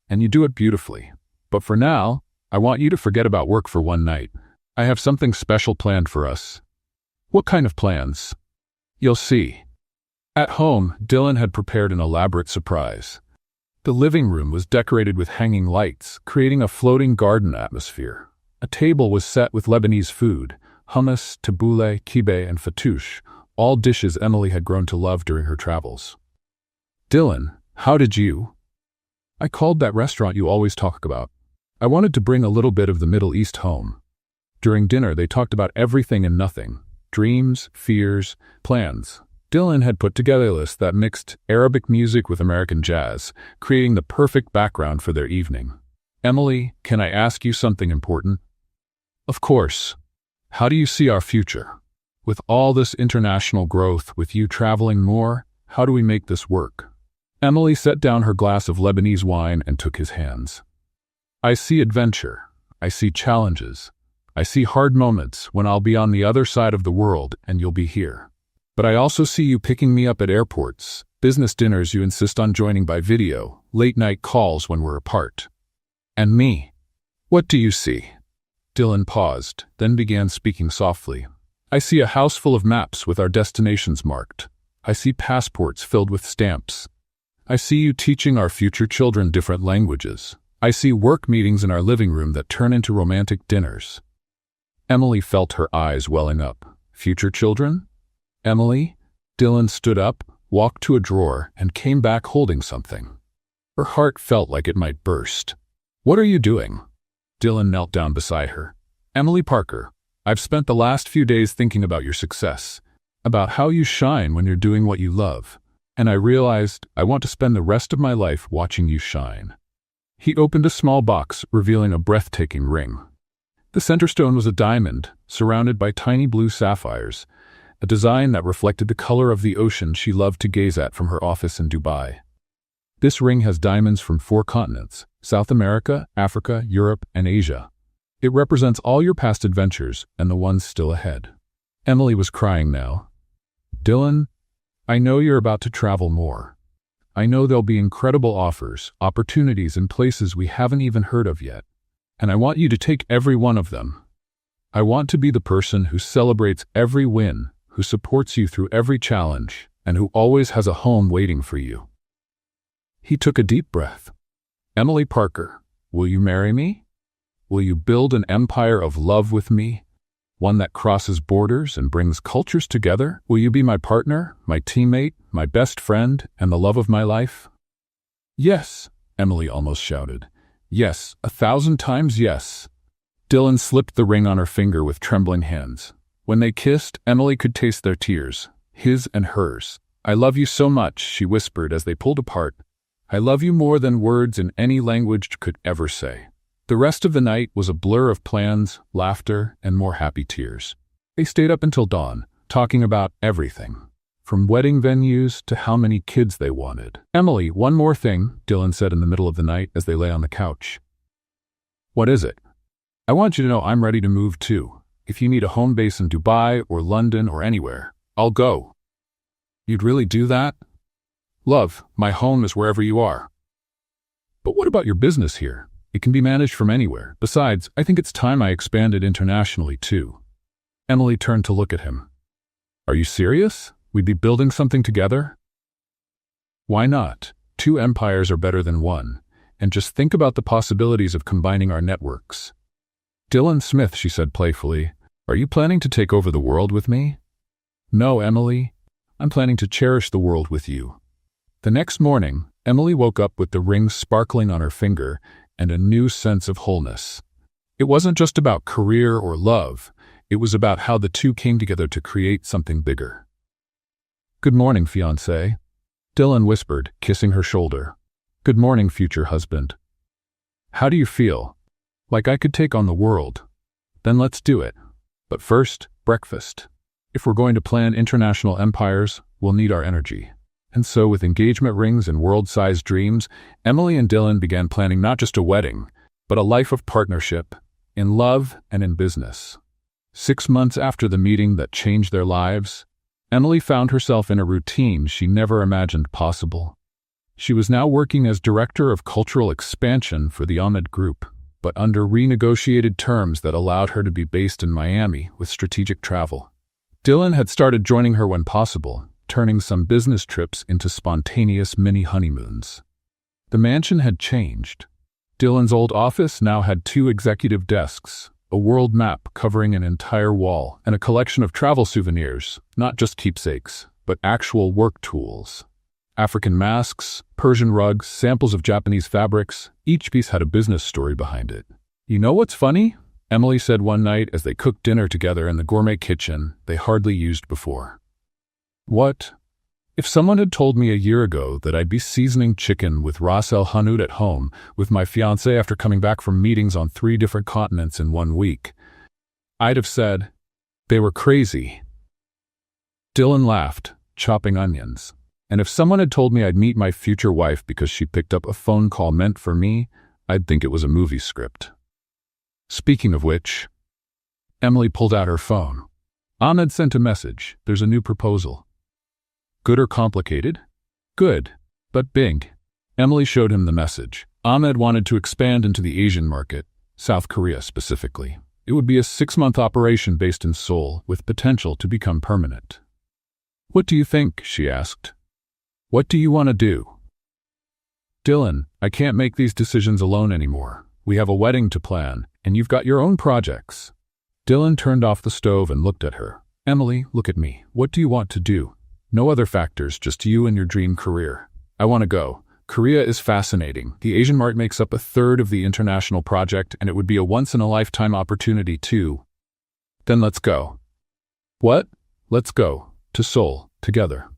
And you do it beautifully. But for now, I want you to forget about work for one night. I have something special planned for us." "What kind of plans?" "You'll see." At home, Dylan had prepared an elaborate surprise. The living room was decorated with hanging lights, creating a floating garden atmosphere. A table was set with Lebanese food, hummus, tabbouleh, kibbeh, and fattoush, all dishes Emily had grown to love during her travels. "Dylan, how did you?" "I called that restaurant you always talk about. I wanted to bring a little bit of the Middle East home." During dinner, they talked about everything and nothing. Dreams, fears, plans. Dylan had put together a list that mixed Arabic music with American jazz, creating the perfect background for their evening. "Emily, can I ask you something important?" "Of course. How do you see our future? With all this international growth, with you traveling more, how do we make this work?" Emily set down her glass of Lebanese wine and took his hands. "I see adventure. I see challenges. I see hard moments when I'll be on the other side of the world and you'll be here. But I also see you picking me up at airports, Business dinners you insist on joining by video, late-night calls when we're apart. And me. What do you see? Dylan paused, then began speaking softly. I see a house full of maps with our destinations marked. I see passports filled with stamps. I see you teaching our future children different languages. I see work meetings in our living room that turn into romantic dinners. Emily felt her eyes welling up. Future children? Emily? Dylan stood up, walked to a drawer, and came back holding something. Her heart felt like it might burst. What are you doing? Dylan knelt down beside her. Emily Parker, I've spent the last few days thinking about your success, about how you shine when you're doing what you love, and I realized I want to spend the rest of my life watching you shine. He opened a small box, revealing a breathtaking ring. The center stone was a diamond, surrounded by tiny blue sapphires, a design that reflected the color of the ocean she loved to gaze at from her office in Dubai. This ring has diamonds from 4 continents: South America, Africa, Europe, and Asia. It represents all your past adventures and the ones still ahead. Emily was crying now. Dylan, I know you're about to travel more. I know there'll be incredible offers, opportunities in places we haven't even heard of yet. And I want you to take every one of them. I want to be the person who celebrates every win, who supports you through every challenge, and who always has a home waiting for you. He took a deep breath. Emily Parker, will you marry me? Will you build an empire of love with me? One that crosses borders and brings cultures together? Will you be my partner, my teammate, my best friend, and the love of my life? Yes, Emily almost shouted. Yes, 1,000 times yes. Dylan slipped the ring on her finger with trembling hands. When they kissed, Emily could taste their tears, his and hers. I love you so much, she whispered as they pulled apart. I love you more than words in any language could ever say. The rest of the night was a blur of plans, laughter, and more happy tears. They stayed up until dawn, talking about everything, from wedding venues to how many kids they wanted. Emily, one more thing, Dylan said in the middle of the night as they lay on the couch. What is it? I want you to know I'm ready to move too. If you need a home base in Dubai or London or anywhere, I'll go. You'd really do that? Love, my home is wherever you are. But what about your business here? It can be managed from anywhere. Besides, I think it's time I expanded internationally too. Emily turned to look at him. Are you serious? We'd be building something together? Why not? 2 empires are better than 1. And just think about the possibilities of combining our networks. Dylan Smith, she said playfully, are you planning to take over the world with me? No, Emily. I'm planning to cherish the world with you. The next morning, Emily woke up with the ring sparkling on her finger and a new sense of wholeness. It wasn't just about career or love. It was about how the two came together to create something bigger. Good morning, fiancé, Dylan whispered, kissing her shoulder. Good morning, future husband. How do you feel? Like I could take on the world. Then let's do it. But first, breakfast. If we're going to plan international empires, we'll need our energy. And so, with engagement rings and world-sized dreams, Emily and Dylan began planning not just a wedding, but a life of partnership, in love and in business. 6 months after the meeting that changed their lives, Emily found herself in a routine she never imagined possible. She was now working as Director of Cultural Expansion for the Ahmed Group, but under renegotiated terms that allowed her to be based in Miami with strategic travel. Dylan had started joining her when possible, turning some business trips into spontaneous mini honeymoons. The mansion had changed. Dylan's old office now had 2 executive desks, a world map covering an entire wall, and a collection of travel souvenirs, not just keepsakes, but actual work tools. African masks, Persian rugs, samples of Japanese fabrics, each piece had a business story behind it. You know what's funny? Emily said one night as they cooked dinner together in the gourmet kitchen they hardly used before. What? If someone had told me a year ago that I'd be seasoning chicken with Ras El Hanout at home with my fiancé after coming back from meetings on 3 different continents in 1 week, I'd have said, they were crazy. Dylan laughed, chopping onions. And if someone had told me I'd meet my future wife because she picked up a phone call meant for me, I'd think it was a movie script. Speaking of which, Emily pulled out her phone. Ahmed sent a message. There's a new proposal. Good or complicated? Good. But big. Emily showed him the message. Ahmed wanted to expand into the Asian market, South Korea specifically. It would be a 6-month operation based in Seoul, with potential to become permanent. What do you think? She asked. What do you want to do? Dylan, I can't make these decisions alone anymore. We have a wedding to plan, and you've got your own projects. Dylan turned off the stove and looked at her. Emily, look at me. What do you want to do? No other factors, just you and your dream career. I want to go. Korea is fascinating. The Asian market makes up 1/3 of the international project, and it would be a once-in-a-lifetime opportunity too. Then let's go. What? Let's go. To Seoul. Together.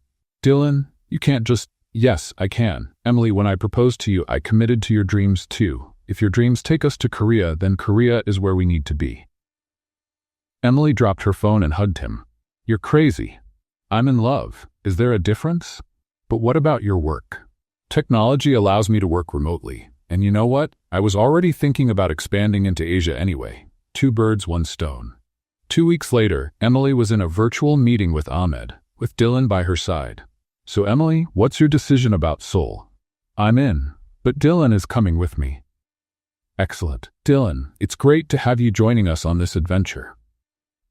Dylan, you can't just... Yes, I can. Emily, when I proposed to you, I committed to your dreams too. If your dreams take us to Korea, then Korea is where we need to be. Emily dropped her phone and hugged him. You're crazy. I'm in love. Is there a difference? But what about your work? Technology allows me to work remotely. And you know what? I was already thinking about expanding into Asia anyway. 2 birds, 1 stone. 2 weeks later, Emily was in a virtual meeting with Ahmed, with Dylan by her side. So Emily, what's your decision about Seoul? I'm in, but Dylan is coming with me. Excellent. Dylan, it's great to have you joining us on this adventure.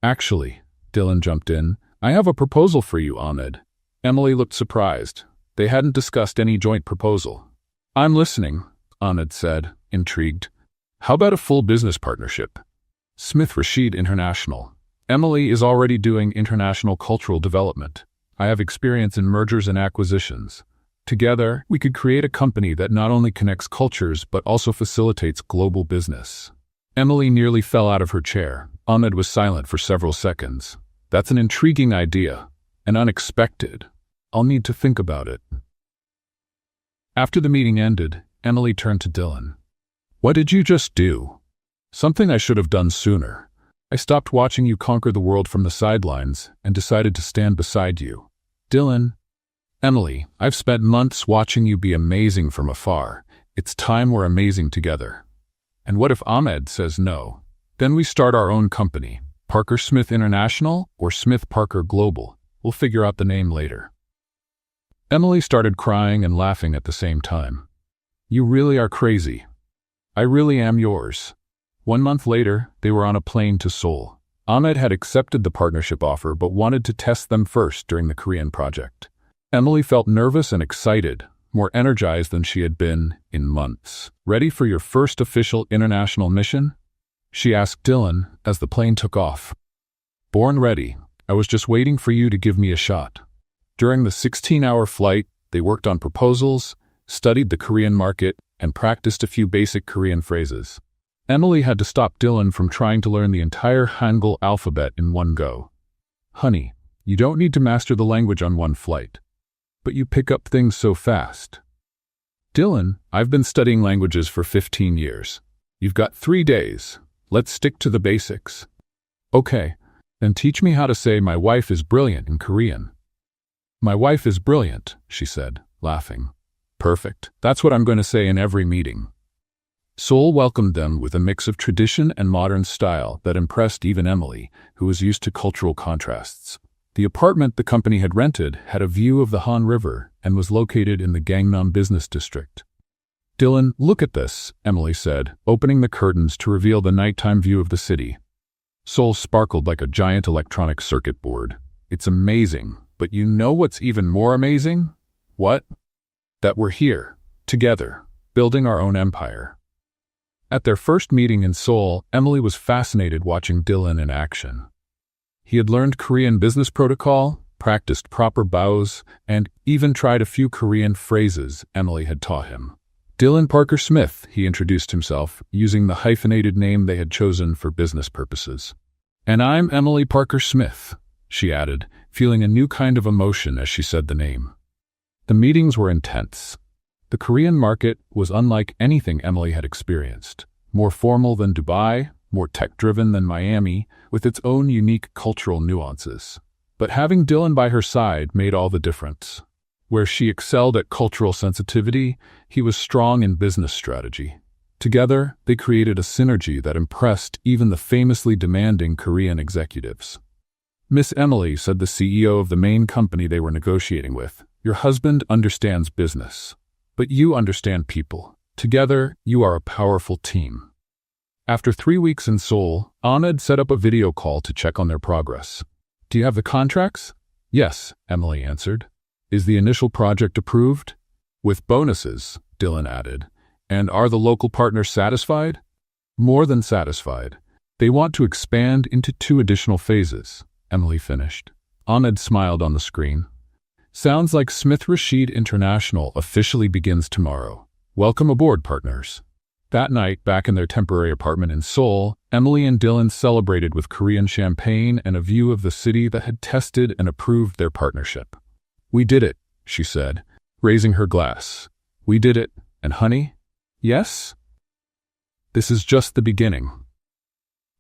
Actually, Dylan jumped in, I have a proposal for you, Ahmed. Emily looked surprised. They hadn't discussed any joint proposal. I'm listening, Ahmed said, intrigued. How about a full business partnership? Smith Rashid International. Emily is already doing international cultural development. I have experience in mergers and acquisitions. Together, we could create a company that not only connects cultures but also facilitates global business. Emily nearly fell out of her chair. Ahmed was silent for several seconds. That's an intriguing idea, and unexpected. I'll need to think about it. After the meeting ended, Emily turned to Dylan. What did you just do? Something I should have done sooner. I stopped watching you conquer the world from the sidelines and decided to stand beside you. Dylan, Emily, I've spent months watching you be amazing from afar. It's time we're amazing together. And what if Ahmed says no? Then we start our own company, Parker Smith International or Smith Parker Global. We'll figure out the name later. Emily started crying and laughing at the same time. You really are crazy. I really am yours. 1 month later, they were on a plane to Seoul. Ahmed had accepted the partnership offer but wanted to test them first during the Korean project. Emily felt nervous and excited, more energized than she had been in months. Ready for your first official international mission? She asked Dylan as the plane took off. Born ready. I was just waiting for you to give me a shot. During the 16-hour flight, they worked on proposals, studied the Korean market, and practiced a few basic Korean phrases. Emily had to stop Dylan from trying to learn the entire Hangul alphabet in one go. Honey, you don't need to master the language on one flight. But you pick up things so fast. Dylan, I've been studying languages for 15 years. You've got 3 days. Let's stick to the basics. Okay, then teach me how to say my wife is brilliant in Korean. My wife is brilliant, she said, laughing. Perfect. That's what I'm going to say in every meeting. Seoul welcomed them with a mix of tradition and modern style that impressed even Emily, who was used to cultural contrasts. The apartment the company had rented had a view of the Han River and was located in the Gangnam business district. Dylan, look at this, Emily said, opening the curtains to reveal the nighttime view of the city. Seoul sparkled like a giant electronic circuit board. It's amazing, but you know what's even more amazing? What? That we're here, together, building our own empire. At their first meeting in Seoul, Emily was fascinated watching Dylan in action. He had learned Korean business protocol, practiced proper bows, and even tried a few Korean phrases Emily had taught him. Dylan Parker Smith, he introduced himself, using the hyphenated name they had chosen for business purposes. And I'm Emily Parker Smith, she added, feeling a new kind of emotion as she said the name. The meetings were intense. The Korean market was unlike anything Emily had experienced. More formal than Dubai, more tech-driven than Miami, with its own unique cultural nuances. But having Dylan by her side made all the difference. Where she excelled at cultural sensitivity, he was strong in business strategy. Together, they created a synergy that impressed even the famously demanding Korean executives. Miss Emily, said the CEO of the main company they were negotiating with, Your husband understands business, but you understand people. Together, you are a powerful team. After 3 weeks in Seoul, Ahmed set up a video call to check on their progress. Do you have the contracts? Yes, Emily answered. Is the initial project approved? With bonuses, Dylan added. And are the local partners satisfied? More than satisfied. They want to expand into 2 additional phases, Emily finished. Ahmed smiled on the screen. Sounds like Smith Rashid International officially begins tomorrow. Welcome aboard, partners. That night, back in their temporary apartment in Seoul, Emily and Dylan celebrated with Korean champagne and a view of the city that had tested and approved their partnership. We did it, she said, raising her glass. We did it, and honey? Yes? This is just the beginning.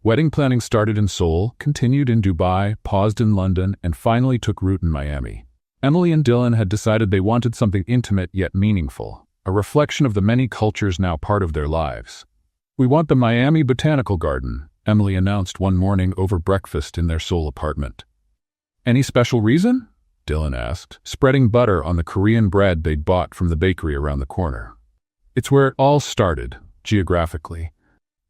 Wedding planning started in Seoul, continued in Dubai, paused in London, and finally took root in Miami. Emily and Dylan had decided they wanted something intimate yet meaningful, a reflection of the many cultures now part of their lives. We want the Miami Botanical Garden, Emily announced one morning over breakfast in their Seoul apartment. Any special reason? Dylan asked, spreading butter on the Korean bread they'd bought from the bakery around the corner. It's where it all started, geographically.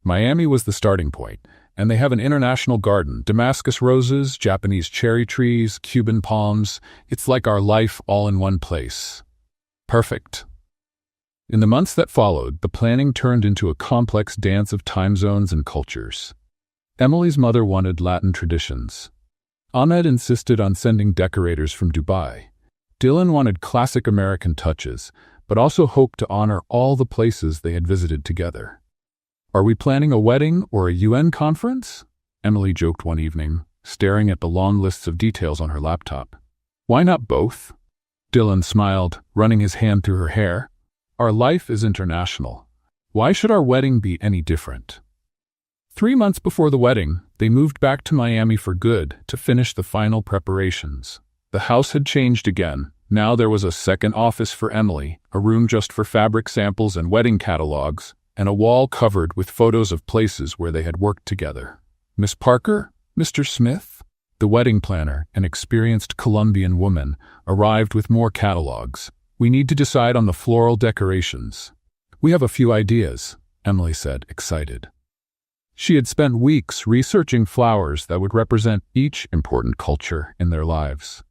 Miami was the starting point, and they have an international garden, Damascus roses, Japanese cherry trees, Cuban palms. It's like our life all in one place. Perfect. In the months that followed, the planning turned into a complex dance of time zones and cultures. Emily's mother wanted Latin traditions. Ahmed insisted on sending decorators from Dubai. Dylan wanted classic American touches, but also hoped to honor all the places they had visited together. Are we planning a wedding or a UN conference? Emily joked one evening, staring at the long lists of details on her laptop. Why not both? Dylan smiled, running his hand through her hair. Our life is international. Why should our wedding be any different? 3 months before the wedding, they moved back to Miami for good to finish the final preparations. The house had changed again. Now there was a second office for Emily, a room just for fabric samples and wedding catalogs, and a wall covered with photos of places where they had worked together. Miss Parker, Mr. Smith, the wedding planner, an experienced Colombian woman, arrived with more catalogs. We need to decide on the floral decorations. We have a few ideas, Emily said, excited. She had spent weeks researching flowers that would represent each important culture in their lives.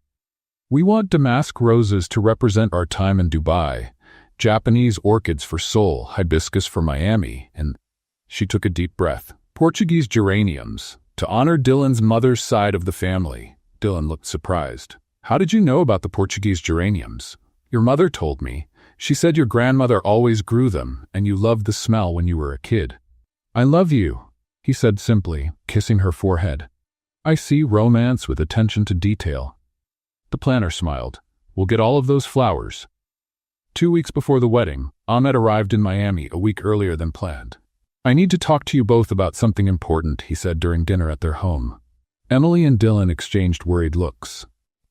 We want damask roses to represent our time in Dubai, Japanese orchids for Seoul, hibiscus for Miami, and she took a deep breath. Portuguese geraniums, to honor Dylan's mother's side of the family. Dylan looked surprised. How did you know about the Portuguese geraniums? Your mother told me. She said your grandmother always grew them, and you loved the smell when you were a kid. I love you, he said simply, kissing her forehead. I see romance with attention to detail. The planner smiled. We'll get all of those flowers. 2 weeks before the wedding, Ahmed arrived in Miami a week earlier than planned. I need to talk to you both about something important, he said during dinner at their home. Emily and Dylan exchanged worried looks.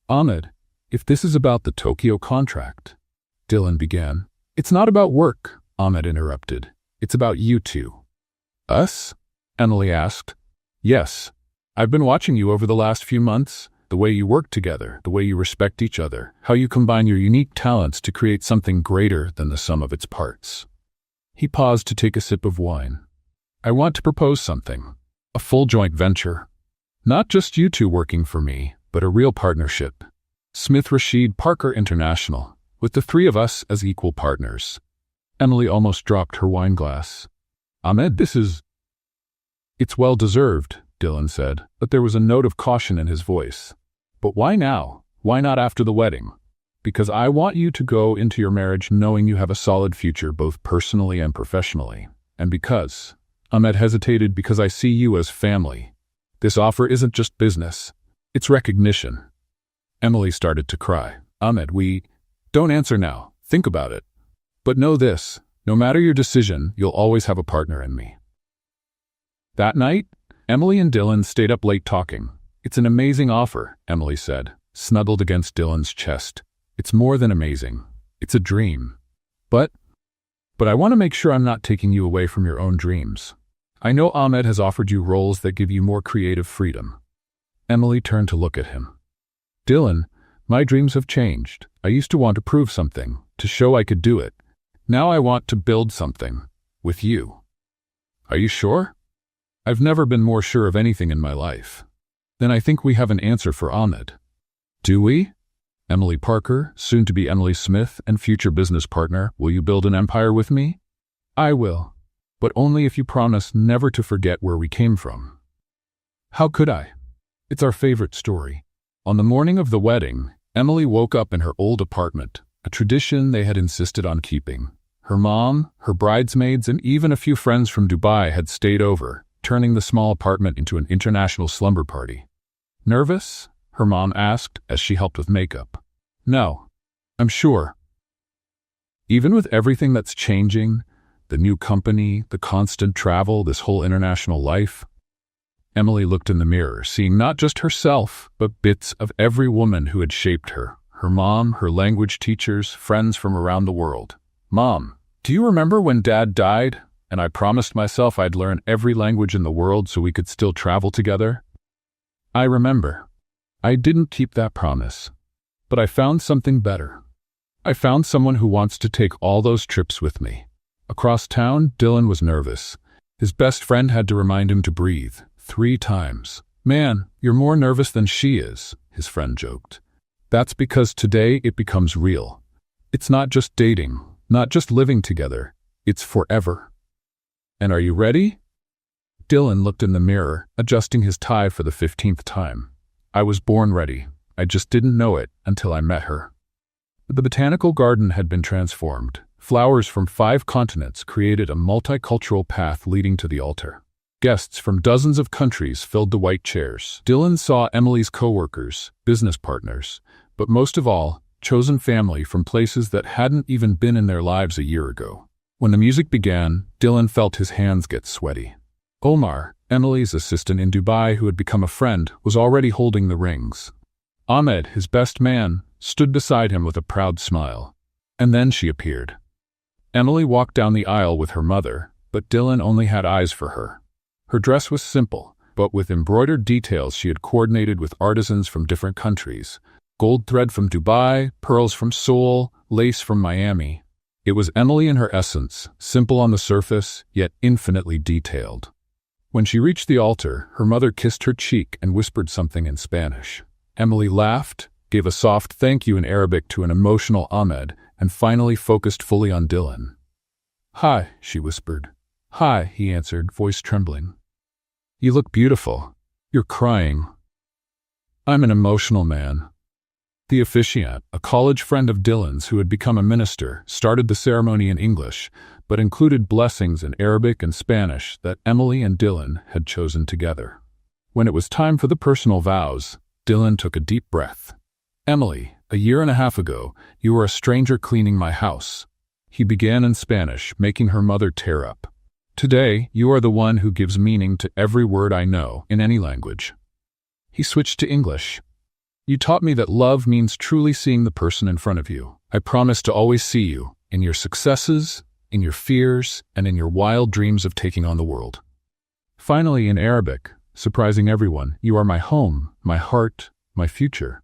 Ahmed, if this is about the Tokyo contract, Dylan began. It's not about work, Ahmed interrupted. It's about you two. Us? Emily asked. Yes. I've been watching you over the last few months. The way you work together, the way you respect each other, how you combine your unique talents to create something greater than the sum of its parts. He paused to take a sip of wine. I want to propose something. A full joint venture. Not just you two working for me, but a real partnership. Smith Rashid Parker International, with the 3 of us as equal partners. Emily almost dropped her wine glass. Ahmed, It's well deserved, Dylan said, but there was a note of caution in his voice. But why now? Why not after the wedding? Because I want you to go into your marriage knowing you have a solid future both personally and professionally. And because, Ahmed hesitated, because I see you as family. This offer isn't just business. It's recognition. Emily started to cry. Ahmed, don't answer now. Think about it. But know this, no matter your decision, you'll always have a partner in me. That night, Emily and Dylan stayed up late talking. It's an amazing offer, Emily said, snuggled against Dylan's chest. It's more than amazing. It's a dream. But I want to make sure I'm not taking you away from your own dreams. I know Ahmed has offered you roles that give you more creative freedom. Emily turned to look at him. Dylan, My dreams have changed. I used to want to prove something, to show I could do it. Now I want to build something. With you. Are you sure? I've never been more sure of anything in my life. Then I think we have an answer for Ahmed. Do we? Emily Parker, soon to be Emily Smith and future business partner, will you build an empire with me? I will. But only if you promise never to forget where we came from. How could I? It's our favorite story. On the morning of the wedding, Emily woke up in her old apartment, a tradition they had insisted on keeping. Her mom, her bridesmaids, and even a few friends from Dubai had stayed over, turning the small apartment into an international slumber party. Nervous? Her mom asked as she helped with makeup. No, I'm sure. Even with everything that's changing, the new company, the constant travel, this whole international life, Emily looked in the mirror, seeing not just herself, but bits of every woman who had shaped her. Her mom, her language teachers, friends from around the world. Mom, do you remember when Dad died, and I promised myself I'd learn every language in the world so we could still travel together? I remember. I didn't keep that promise. But I found something better. I found someone who wants to take all those trips with me. Across town, Dylan was nervous. His best friend had to remind him to breathe 3 times. Man, you're more nervous than she is, his friend joked. That's because today it becomes real. It's not just dating, not just living together. It's forever. And are you ready? Dylan looked in the mirror, adjusting his tie for the 15th time. I was born ready. I just didn't know it until I met her. The botanical garden had been transformed. Flowers from 5 continents created a multicultural path leading to the altar. Guests from dozens of countries filled the white chairs. Dylan saw Emily's coworkers, business partners, but most of all, chosen family from places that hadn't even been in their lives a year ago. When the music began, Dylan felt his hands get sweaty. Omar, Emily's assistant in Dubai who had become a friend, was already holding the rings. Ahmed, his best man, stood beside him with a proud smile. And then she appeared. Emily walked down the aisle with her mother, but Dylan only had eyes for her. Her dress was simple, but with embroidered details she had coordinated with artisans from different countries. Gold thread from Dubai, pearls from Seoul, lace from Miami. It was Emily in her essence, simple on the surface, yet infinitely detailed. When she reached the altar, her mother kissed her cheek and whispered something in Spanish. Emily laughed, gave a soft thank you in Arabic to an emotional Ahmed, and finally focused fully on Dylan. Hi, she whispered. Hi, he answered, voice trembling. You look beautiful. You're crying. I'm an emotional man. The officiant, a college friend of Dylan's who had become a minister, started the ceremony in English, but included blessings in Arabic and Spanish that Emily and Dylan had chosen together. When it was time for the personal vows, Dylan took a deep breath. Emily, a year and a half ago, you were a stranger cleaning my house. He began in Spanish, making her mother tear up. Today, you are the one who gives meaning to every word I know in any language. He switched to English. You taught me that love means truly seeing the person in front of you. I promise to always see you, in your successes, in your fears, and in your wild dreams of taking on the world. Finally, in Arabic, surprising everyone, you are my home, my heart, my future.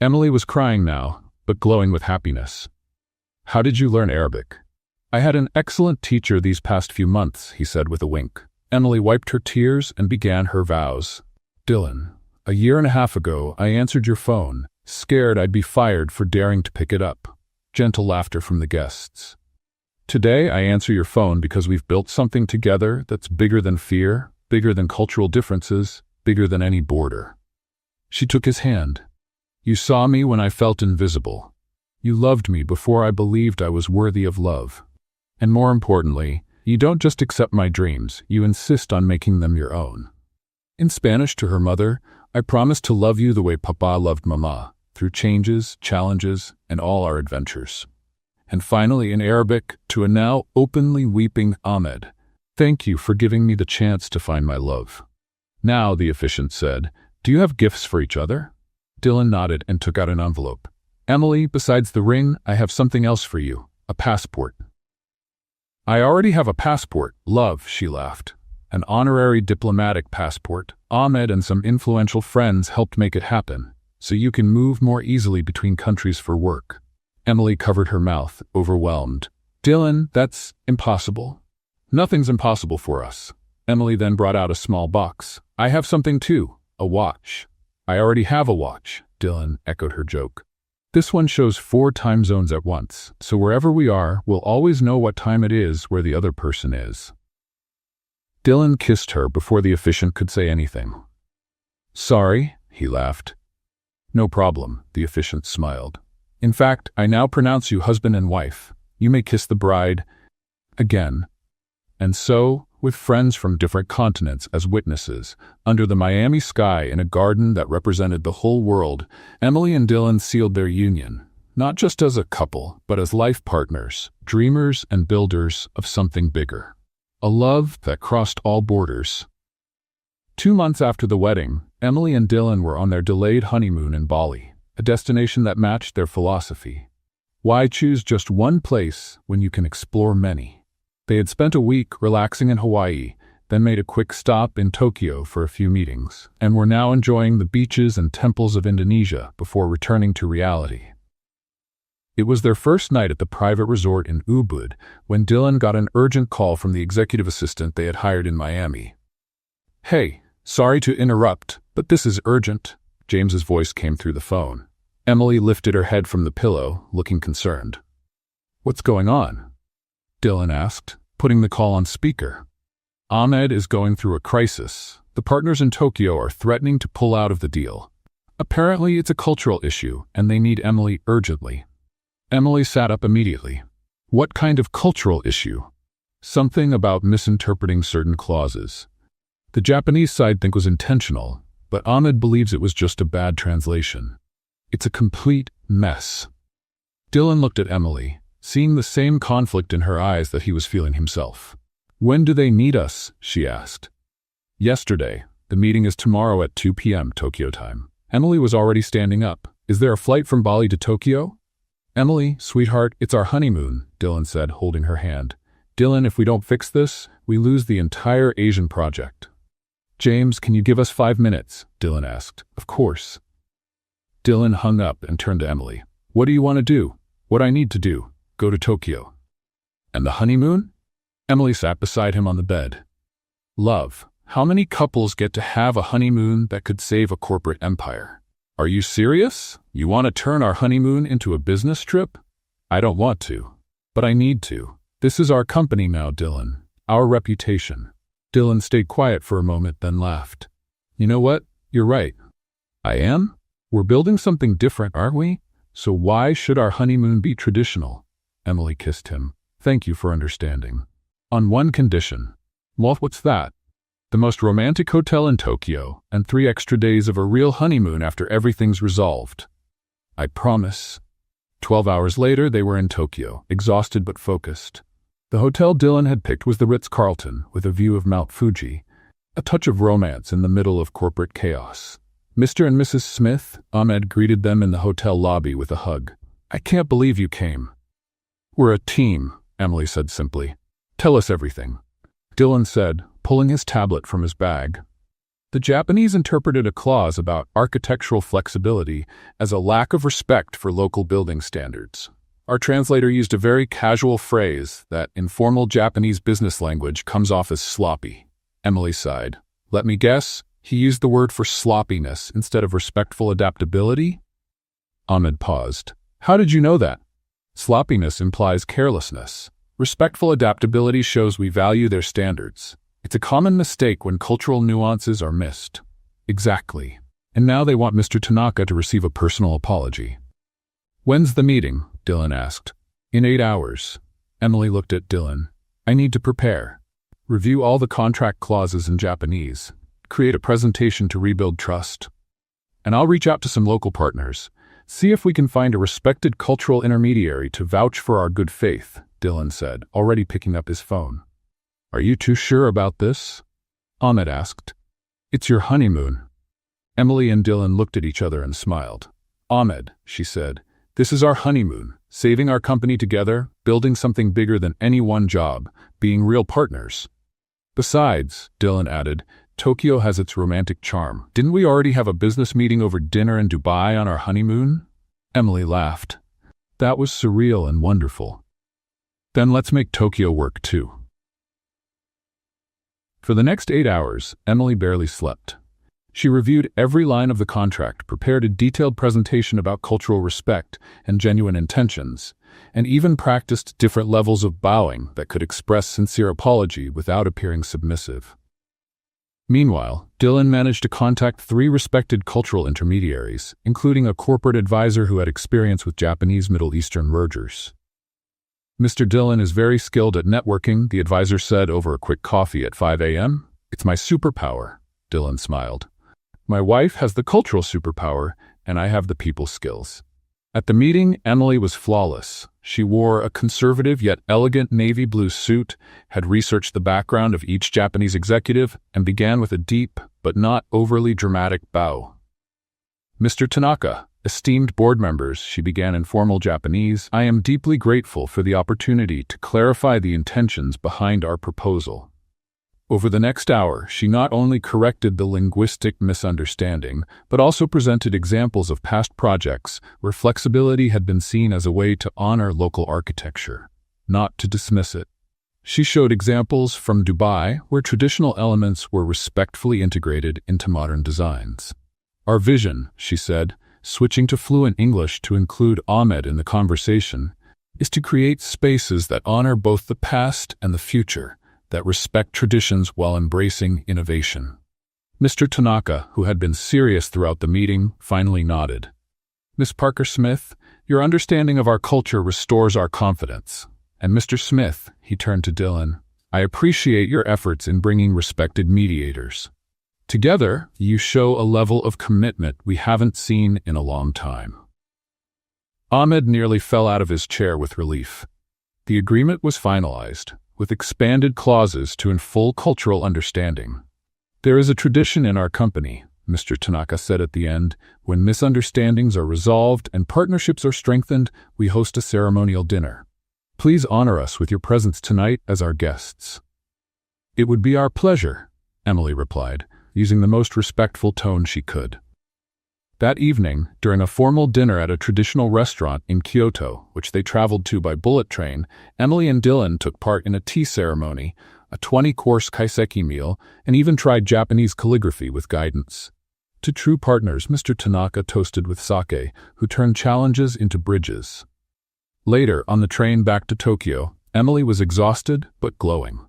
Emily was crying now, but glowing with happiness. How did you learn Arabic? I had an excellent teacher these past few months, he said with a wink. Emily wiped her tears and began her vows. Dylan, a year and a half ago, I answered your phone, scared I'd be fired for daring to pick it up. Gentle laughter from the guests. Today, I answer your phone because we've built something together that's bigger than fear, bigger than cultural differences, bigger than any border. She took his hand. You saw me when I felt invisible. You loved me before I believed I was worthy of love. And more importantly, you don't just accept my dreams, you insist on making them your own. In Spanish to her mother, I promise to love you the way Papa loved Mama, through changes, challenges, and all our adventures. And finally, in Arabic, to a now openly weeping Ahmed, thank you for giving me the chance to find my love. Now, the officiant said, do you have gifts for each other? Dylan nodded and took out an envelope. Emily, besides the ring, I have something else for you, a passport. I already have a passport, love, she laughed. An honorary diplomatic passport. Ahmed and some influential friends helped make it happen. so you can move more easily between countries for work. Emily covered her mouth, overwhelmed. Dylan, that's impossible. Nothing's impossible for us. Emily then brought out a small box. I have something too, a watch. I already have a watch, Dylan echoed her joke. This one shows 4 time zones at once, so wherever we are, we'll always know what time it is where the other person is. Dylan kissed her before the officiant could say anything. Sorry, he laughed. No problem, the officiant smiled. In fact, I now pronounce you husband and wife. You may kiss the bride again. And so, with friends from different continents as witnesses, under the Miami sky in a garden that represented the whole world, Emily and Dylan sealed their union, not just as a couple, but as life partners, dreamers and builders of something bigger. A love that crossed all borders. 2 months after the wedding, Emily and Dylan were on their delayed honeymoon in Bali, a destination that matched their philosophy. Why choose just one place when you can explore many? They had spent a week relaxing in Hawaii, then made a quick stop in Tokyo for a few meetings, and were now enjoying the beaches and temples of Indonesia before returning to reality. It was their first night at the private resort in Ubud when Dylan got an urgent call from the executive assistant they had hired in Miami. Hey, sorry to interrupt, but this is urgent, James's voice came through the phone. Emily lifted her head from the pillow, looking concerned. What's going on? Dylan asked, putting the call on speaker. Ahmed is going through a crisis. The partners in Tokyo are threatening to pull out of the deal. Apparently it's a cultural issue, and they need Emily urgently. Emily sat up immediately. What kind of cultural issue? Something about misinterpreting certain clauses. The Japanese side think was intentional, but Ahmed believes it was just a bad translation. It's a complete mess. Dylan looked at Emily, seeing the same conflict in her eyes that he was feeling himself. When do they need us? She asked. Yesterday. The meeting is tomorrow at 2 p.m. Tokyo time. Emily was already standing up. Is there a flight from Bali to Tokyo? Emily, sweetheart, it's our honeymoon, Dylan said, holding her hand. Dylan, if we don't fix this, we lose the entire Asian project. James, can you give us 5 minutes? Dylan asked. Of course. Dylan hung up and turned to Emily. What do you want to do? What I need to do? Go to Tokyo. And the honeymoon? Emily sat beside him on the bed. Love, how many couples get to have a honeymoon that could save a corporate empire? Are you serious? You want to turn our honeymoon into a business trip? I don't want to, but I need to. This is our company now, Dylan. Our reputation. Dylan stayed quiet for a moment, then laughed. You know what? You're right. I am? We're building something different, aren't we? So why should our honeymoon be traditional? Emily kissed him. Thank you for understanding. On one condition. Well, what's that? The most romantic hotel in Tokyo, and 3 extra days of a real honeymoon after everything's resolved. I promise. 12 hours later, they were in Tokyo, exhausted but focused. The hotel Dylan had picked was the Ritz-Carlton, with a view of Mount Fuji, a touch of romance in the middle of corporate chaos. Mr. and Mrs. Smith, Ahmed greeted them in the hotel lobby with a hug. I can't believe you came. We're a team, Emily said simply. Tell us everything. Dylan said, pulling his tablet from his bag. The Japanese interpreted a clause about architectural flexibility as a lack of respect for local building standards. Our translator used a very casual phrase that, in formal Japanese business language, comes off as sloppy. Emily sighed. Let me guess, he used the word for sloppiness instead of respectful adaptability? Ahmed paused. How did you know that? Sloppiness implies carelessness. Respectful adaptability shows we value their standards. It's a common mistake when cultural nuances are missed. Exactly. And now they want Mr. Tanaka to receive a personal apology. When's the meeting? Dylan asked. In 8 hours. Emily looked at Dylan. I need to prepare. Review all the contract clauses in Japanese. Create a presentation to rebuild trust. And I'll reach out to some local partners. See if we can find a respected cultural intermediary to vouch for our good faith, Dylan said, already picking up his phone. Are you too sure about this? Ahmed asked. It's your honeymoon. Emily and Dylan looked at each other and smiled. Ahmed, she said, this is our honeymoon, saving our company together, building something bigger than any one job, being real partners. Besides, Dylan added, Tokyo has its romantic charm. Didn't we already have a business meeting over dinner in Dubai on our honeymoon? Emily laughed. That was surreal and wonderful. Then let's make Tokyo work too. For the next 8 hours, Emily barely slept. She reviewed every line of the contract, prepared a detailed presentation about cultural respect and genuine intentions, and even practiced different levels of bowing that could express sincere apology without appearing submissive. Meanwhile, Dylan managed to contact 3 respected cultural intermediaries, including a corporate advisor who had experience with Japanese Middle Eastern mergers. Mr. Dylan is very skilled at networking, the advisor said over a quick coffee at 5 a.m. It's my superpower, Dylan smiled. My wife has the cultural superpower, and I have the people skills. At the meeting, Emily was flawless. She wore a conservative yet elegant navy blue suit, had researched the background of each Japanese executive, and began with a deep, but not overly dramatic bow. Mr. Tanaka, esteemed board members, she began in formal Japanese, I am deeply grateful for the opportunity to clarify the intentions behind our proposal. Over the next hour, she not only corrected the linguistic misunderstanding, but also presented examples of past projects where flexibility had been seen as a way to honor local architecture, not to dismiss it. She showed examples from Dubai where traditional elements were respectfully integrated into modern designs. Our vision, she said, switching to fluent English to include Ahmed in the conversation, is to create spaces that honor both the past and the future, that respect traditions while embracing innovation. Mr. Tanaka, who had been serious throughout the meeting, finally nodded. Miss Parker-Smith, your understanding of our culture restores our confidence. And Mr. Smith, he turned to Dylan, I appreciate your efforts in bringing respected mediators. Together, you show a level of commitment we haven't seen in a long time. Ahmed nearly fell out of his chair with relief. The agreement was finalized, with expanded clauses to in full cultural understanding. There is a tradition in our company, Mr. Tanaka said at the end, when misunderstandings are resolved and partnerships are strengthened, we host a ceremonial dinner. Please honor us with your presence tonight as our guests. It would be our pleasure, Emily replied, using the most respectful tone she could. That evening, during a formal dinner at a traditional restaurant in Kyoto, which they traveled to by bullet train, Emily and Dylan took part in a tea ceremony, a 20-course kaiseki meal, and even tried Japanese calligraphy with guidance. To true partners, Mr. Tanaka toasted with sake, who turned challenges into bridges. Later, on the train back to Tokyo, Emily was exhausted but glowing.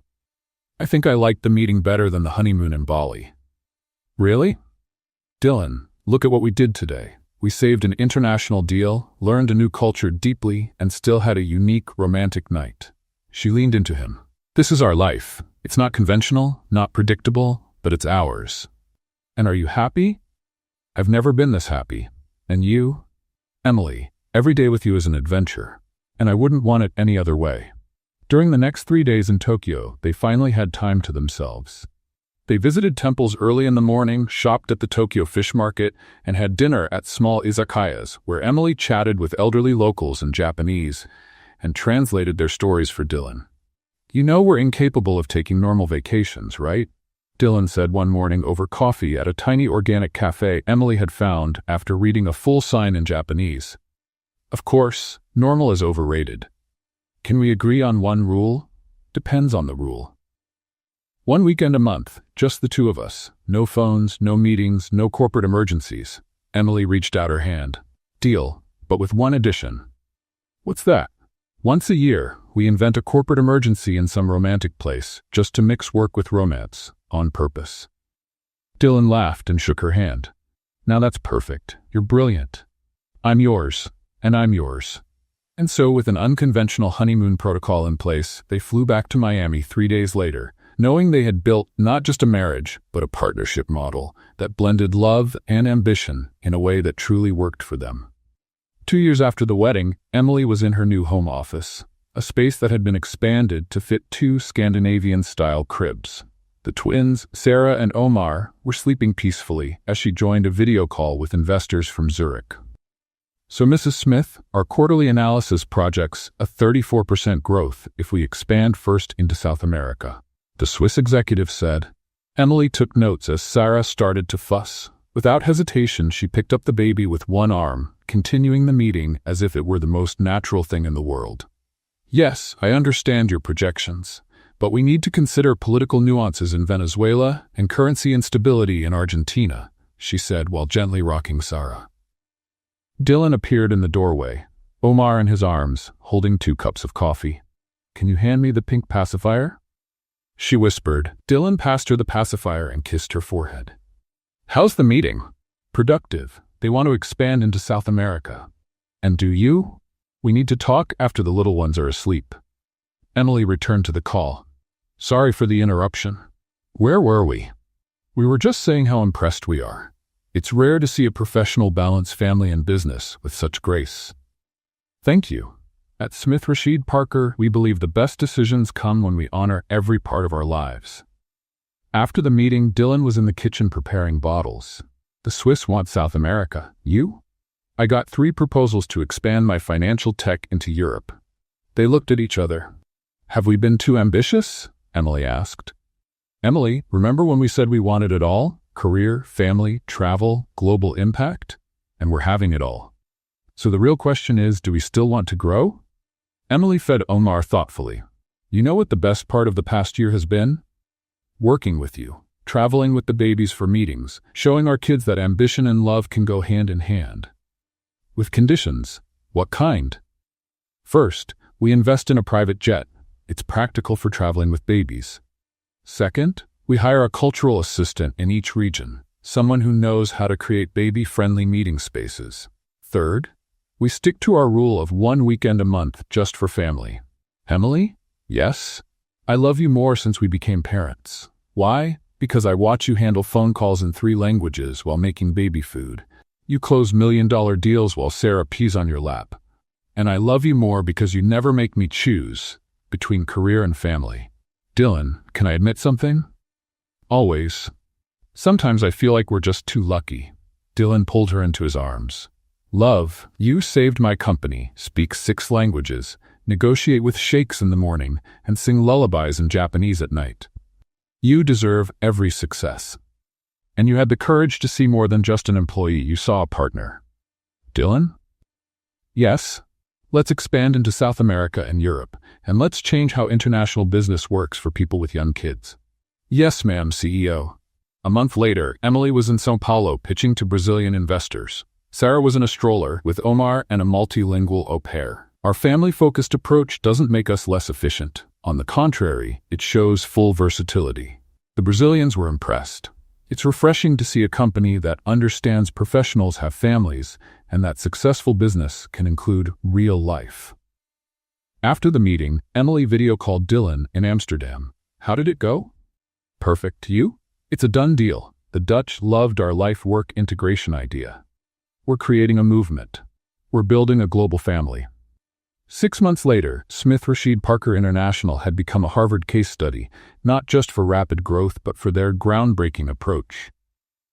I think I liked the meeting better than the honeymoon in Bali. Really? Dylan, look at what we did today. We saved an international deal, learned a new culture deeply, and still had a unique, romantic night. She leaned into him. This is our life. It's not conventional, not predictable, but it's ours. And are you happy? I've never been this happy. And you? Emily, every day with you is an adventure. And I wouldn't want it any other way. During the next 3 days in Tokyo, they finally had time to themselves. They visited temples early in the morning, shopped at the Tokyo fish market, and had dinner at small izakayas, where Emily chatted with elderly locals in Japanese and translated their stories for Dylan. You know we're incapable of taking normal vacations, right? Dylan said one morning over coffee at a tiny organic cafe Emily had found after reading a full sign in Japanese. Of course, normal is overrated. Can we agree on one rule? Depends on the rule. 1 weekend a month, just the two of us. No phones, no meetings, no corporate emergencies. Emily reached out her hand. Deal, but with one addition. What's that? Once a year, we invent a corporate emergency in some romantic place, just to mix work with romance, on purpose. Dylan laughed and shook her hand. Now that's perfect. You're brilliant. I'm yours, and I'm yours. And so, with an unconventional honeymoon protocol in place, they flew back to Miami 3 days later, knowing they had built not just a marriage, but a partnership model that blended love and ambition in a way that truly worked for them. 2 years after the wedding, Emily was in her new home office, a space that had been expanded to fit 2 Scandinavian-style cribs. The twins, Sarah and Omar, were sleeping peacefully as she joined a video call with investors from Zurich. So Mrs. Smith, our quarterly analysis projects a 34% growth if we expand first into South America, the Swiss executive said, Emily took notes as Sarah started to fuss. Without hesitation, she picked up the baby with one arm, continuing the meeting as if it were the most natural thing in the world. Yes, I understand your projections, but we need to consider political nuances in Venezuela and currency instability in Argentina, she said while gently rocking Sarah. Dylan appeared in the doorway, Omar in his arms, holding 2 cups of coffee. Can you hand me the pink pacifier? She whispered. Dylan passed her the pacifier and kissed her forehead. How's the meeting? Productive. They want to expand into South America. And do you? We need to talk after the little ones are asleep. Emily returned to the call. Sorry for the interruption. Where were we? We were just saying how impressed we are. It's rare to see a professional balance family and business with such grace. Thank you. At Smith Rashid Parker, we believe the best decisions come when we honor every part of our lives. After the meeting, Dylan was in the kitchen preparing bottles. The Swiss want South America. You? I got 3 proposals to expand my financial tech into Europe. They looked at each other. Have we been too ambitious? Emily asked. Emily, remember when we said we wanted it all? Career, family, travel, global impact? And we're having it all. So the real question is, do we still want to grow? Emily fed Omar thoughtfully. You know what the best part of the past year has been? Working with you, traveling with the babies for meetings, showing our kids that ambition and love can go hand in hand. With conditions. What kind? First, we invest in a private jet. It's practical for traveling with babies. Second, we hire a cultural assistant in each region, someone who knows how to create baby-friendly meeting spaces. Third, we stick to our rule of 1 weekend a month just for family. Emily? Yes? I love you more since we became parents. Why? Because I watch you handle phone calls in 3 languages while making baby food. You close million-dollar deals while Sarah pees on your lap. And I love you more because you never make me choose between career and family. Dylan, can I admit something? Always. Sometimes I feel like we're just too lucky. Dylan pulled her into his arms. Love, you saved my company, speak 6 languages, negotiate with sheikhs in the morning, and sing lullabies in Japanese at night. You deserve every success. And you had the courage to see more than just an employee, you saw a partner. Dylan? Yes. Let's expand into South America and Europe, and let's change how international business works for people with young kids. Yes, ma'am, CEO. A month later, Emily was in São Paulo pitching to Brazilian investors. Sarah was in a stroller with Omar and a multilingual au pair. Our family-focused approach doesn't make us less efficient. On the contrary, it shows full versatility. The Brazilians were impressed. It's refreshing to see a company that understands professionals have families and that successful business can include real life. After the meeting, Emily video called Dylan in Amsterdam. How did it go? Perfect. You? It's a done deal. The Dutch loved our life-work integration idea. We're creating a movement. We're building a global family. 6 months later, Smith Rashid Parker International had become a Harvard case study, not just for rapid growth but for their groundbreaking approach.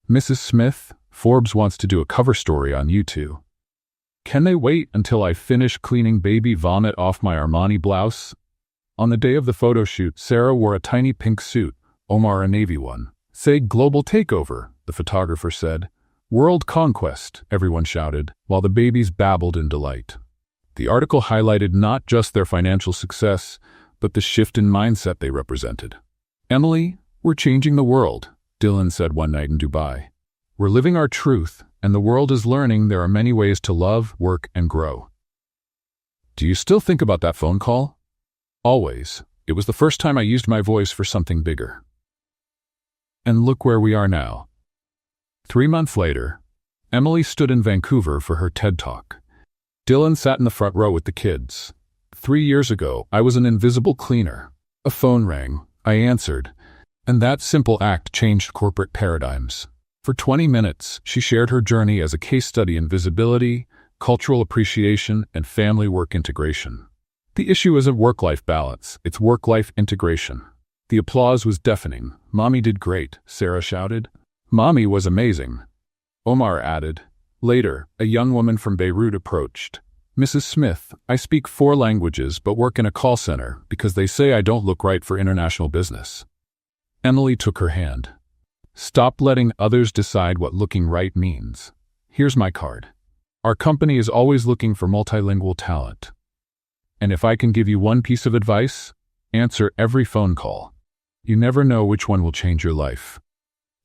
Mrs. Smith, Forbes wants to do a cover story on you two. Can they wait until I finish cleaning baby vomit off my Armani blouse? On the day of the photo shoot, Sarah wore a tiny pink suit, Omar a navy one. Say global takeover, the photographer said. World conquest, everyone shouted, while the babies babbled in delight. The article highlighted not just their financial success, but the shift in mindset they represented. Emily, we're changing the world, Dylan said one night in Dubai. We're living our truth, and the world is learning there are many ways to love, work, and grow. Do you still think about that phone call? Always. It was the first time I used my voice for something bigger. And look where we are now. 3 months later, Emily stood in Vancouver for her TED Talk. Dylan sat in the front row with the kids. 3 years ago, I was an invisible cleaner. A phone rang. I answered. And that simple act changed corporate paradigms. For 20 minutes, she shared her journey as a case study in visibility, cultural appreciation, and family work integration. The issue isn't work-life balance, it's work-life integration. The applause was deafening. Mommy did great, Sarah shouted. Mommy was amazing, Omar added. Later, a young woman from Beirut approached. Mrs. Smith, I speak 4 languages but work in a call center because they say I don't look right for international business. Emily took her hand. Stop letting others decide what looking right means. Here's my card. Our company is always looking for multilingual talent. And if I can give you one piece of advice, answer every phone call. You never know which one will change your life.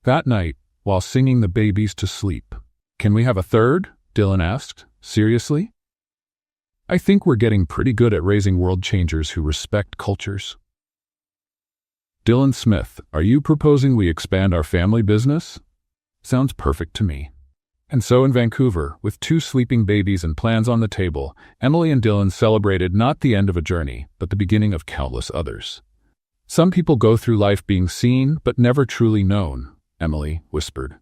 That night, while singing the babies to sleep, "Can we have a third?" Dylan asked. "Seriously?" I think we're getting pretty good at raising world changers who respect cultures. Dylan Smith, are you proposing we expand our family business? Sounds perfect to me. And so in Vancouver, with 2 sleeping babies and plans on the table, Emily and Dylan celebrated not the end of a journey, but the beginning of countless others. Some people go through life being seen, but never truly known, Emily whispered.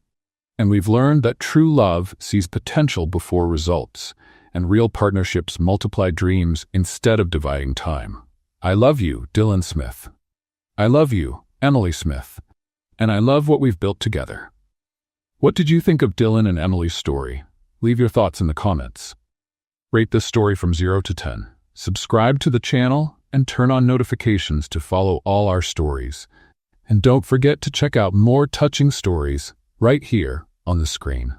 And we've learned that true love sees potential before results, and real partnerships multiply dreams instead of dividing time. I love you, Dylan Smith. I love you, Emily Smith. And I love what we've built together. What did you think of Dylan and Emily's story? Leave your thoughts in the comments. Rate this story from 0 to 10. Subscribe to the channel and turn on notifications to follow all our stories. And don't forget to check out more touching stories right here on the screen.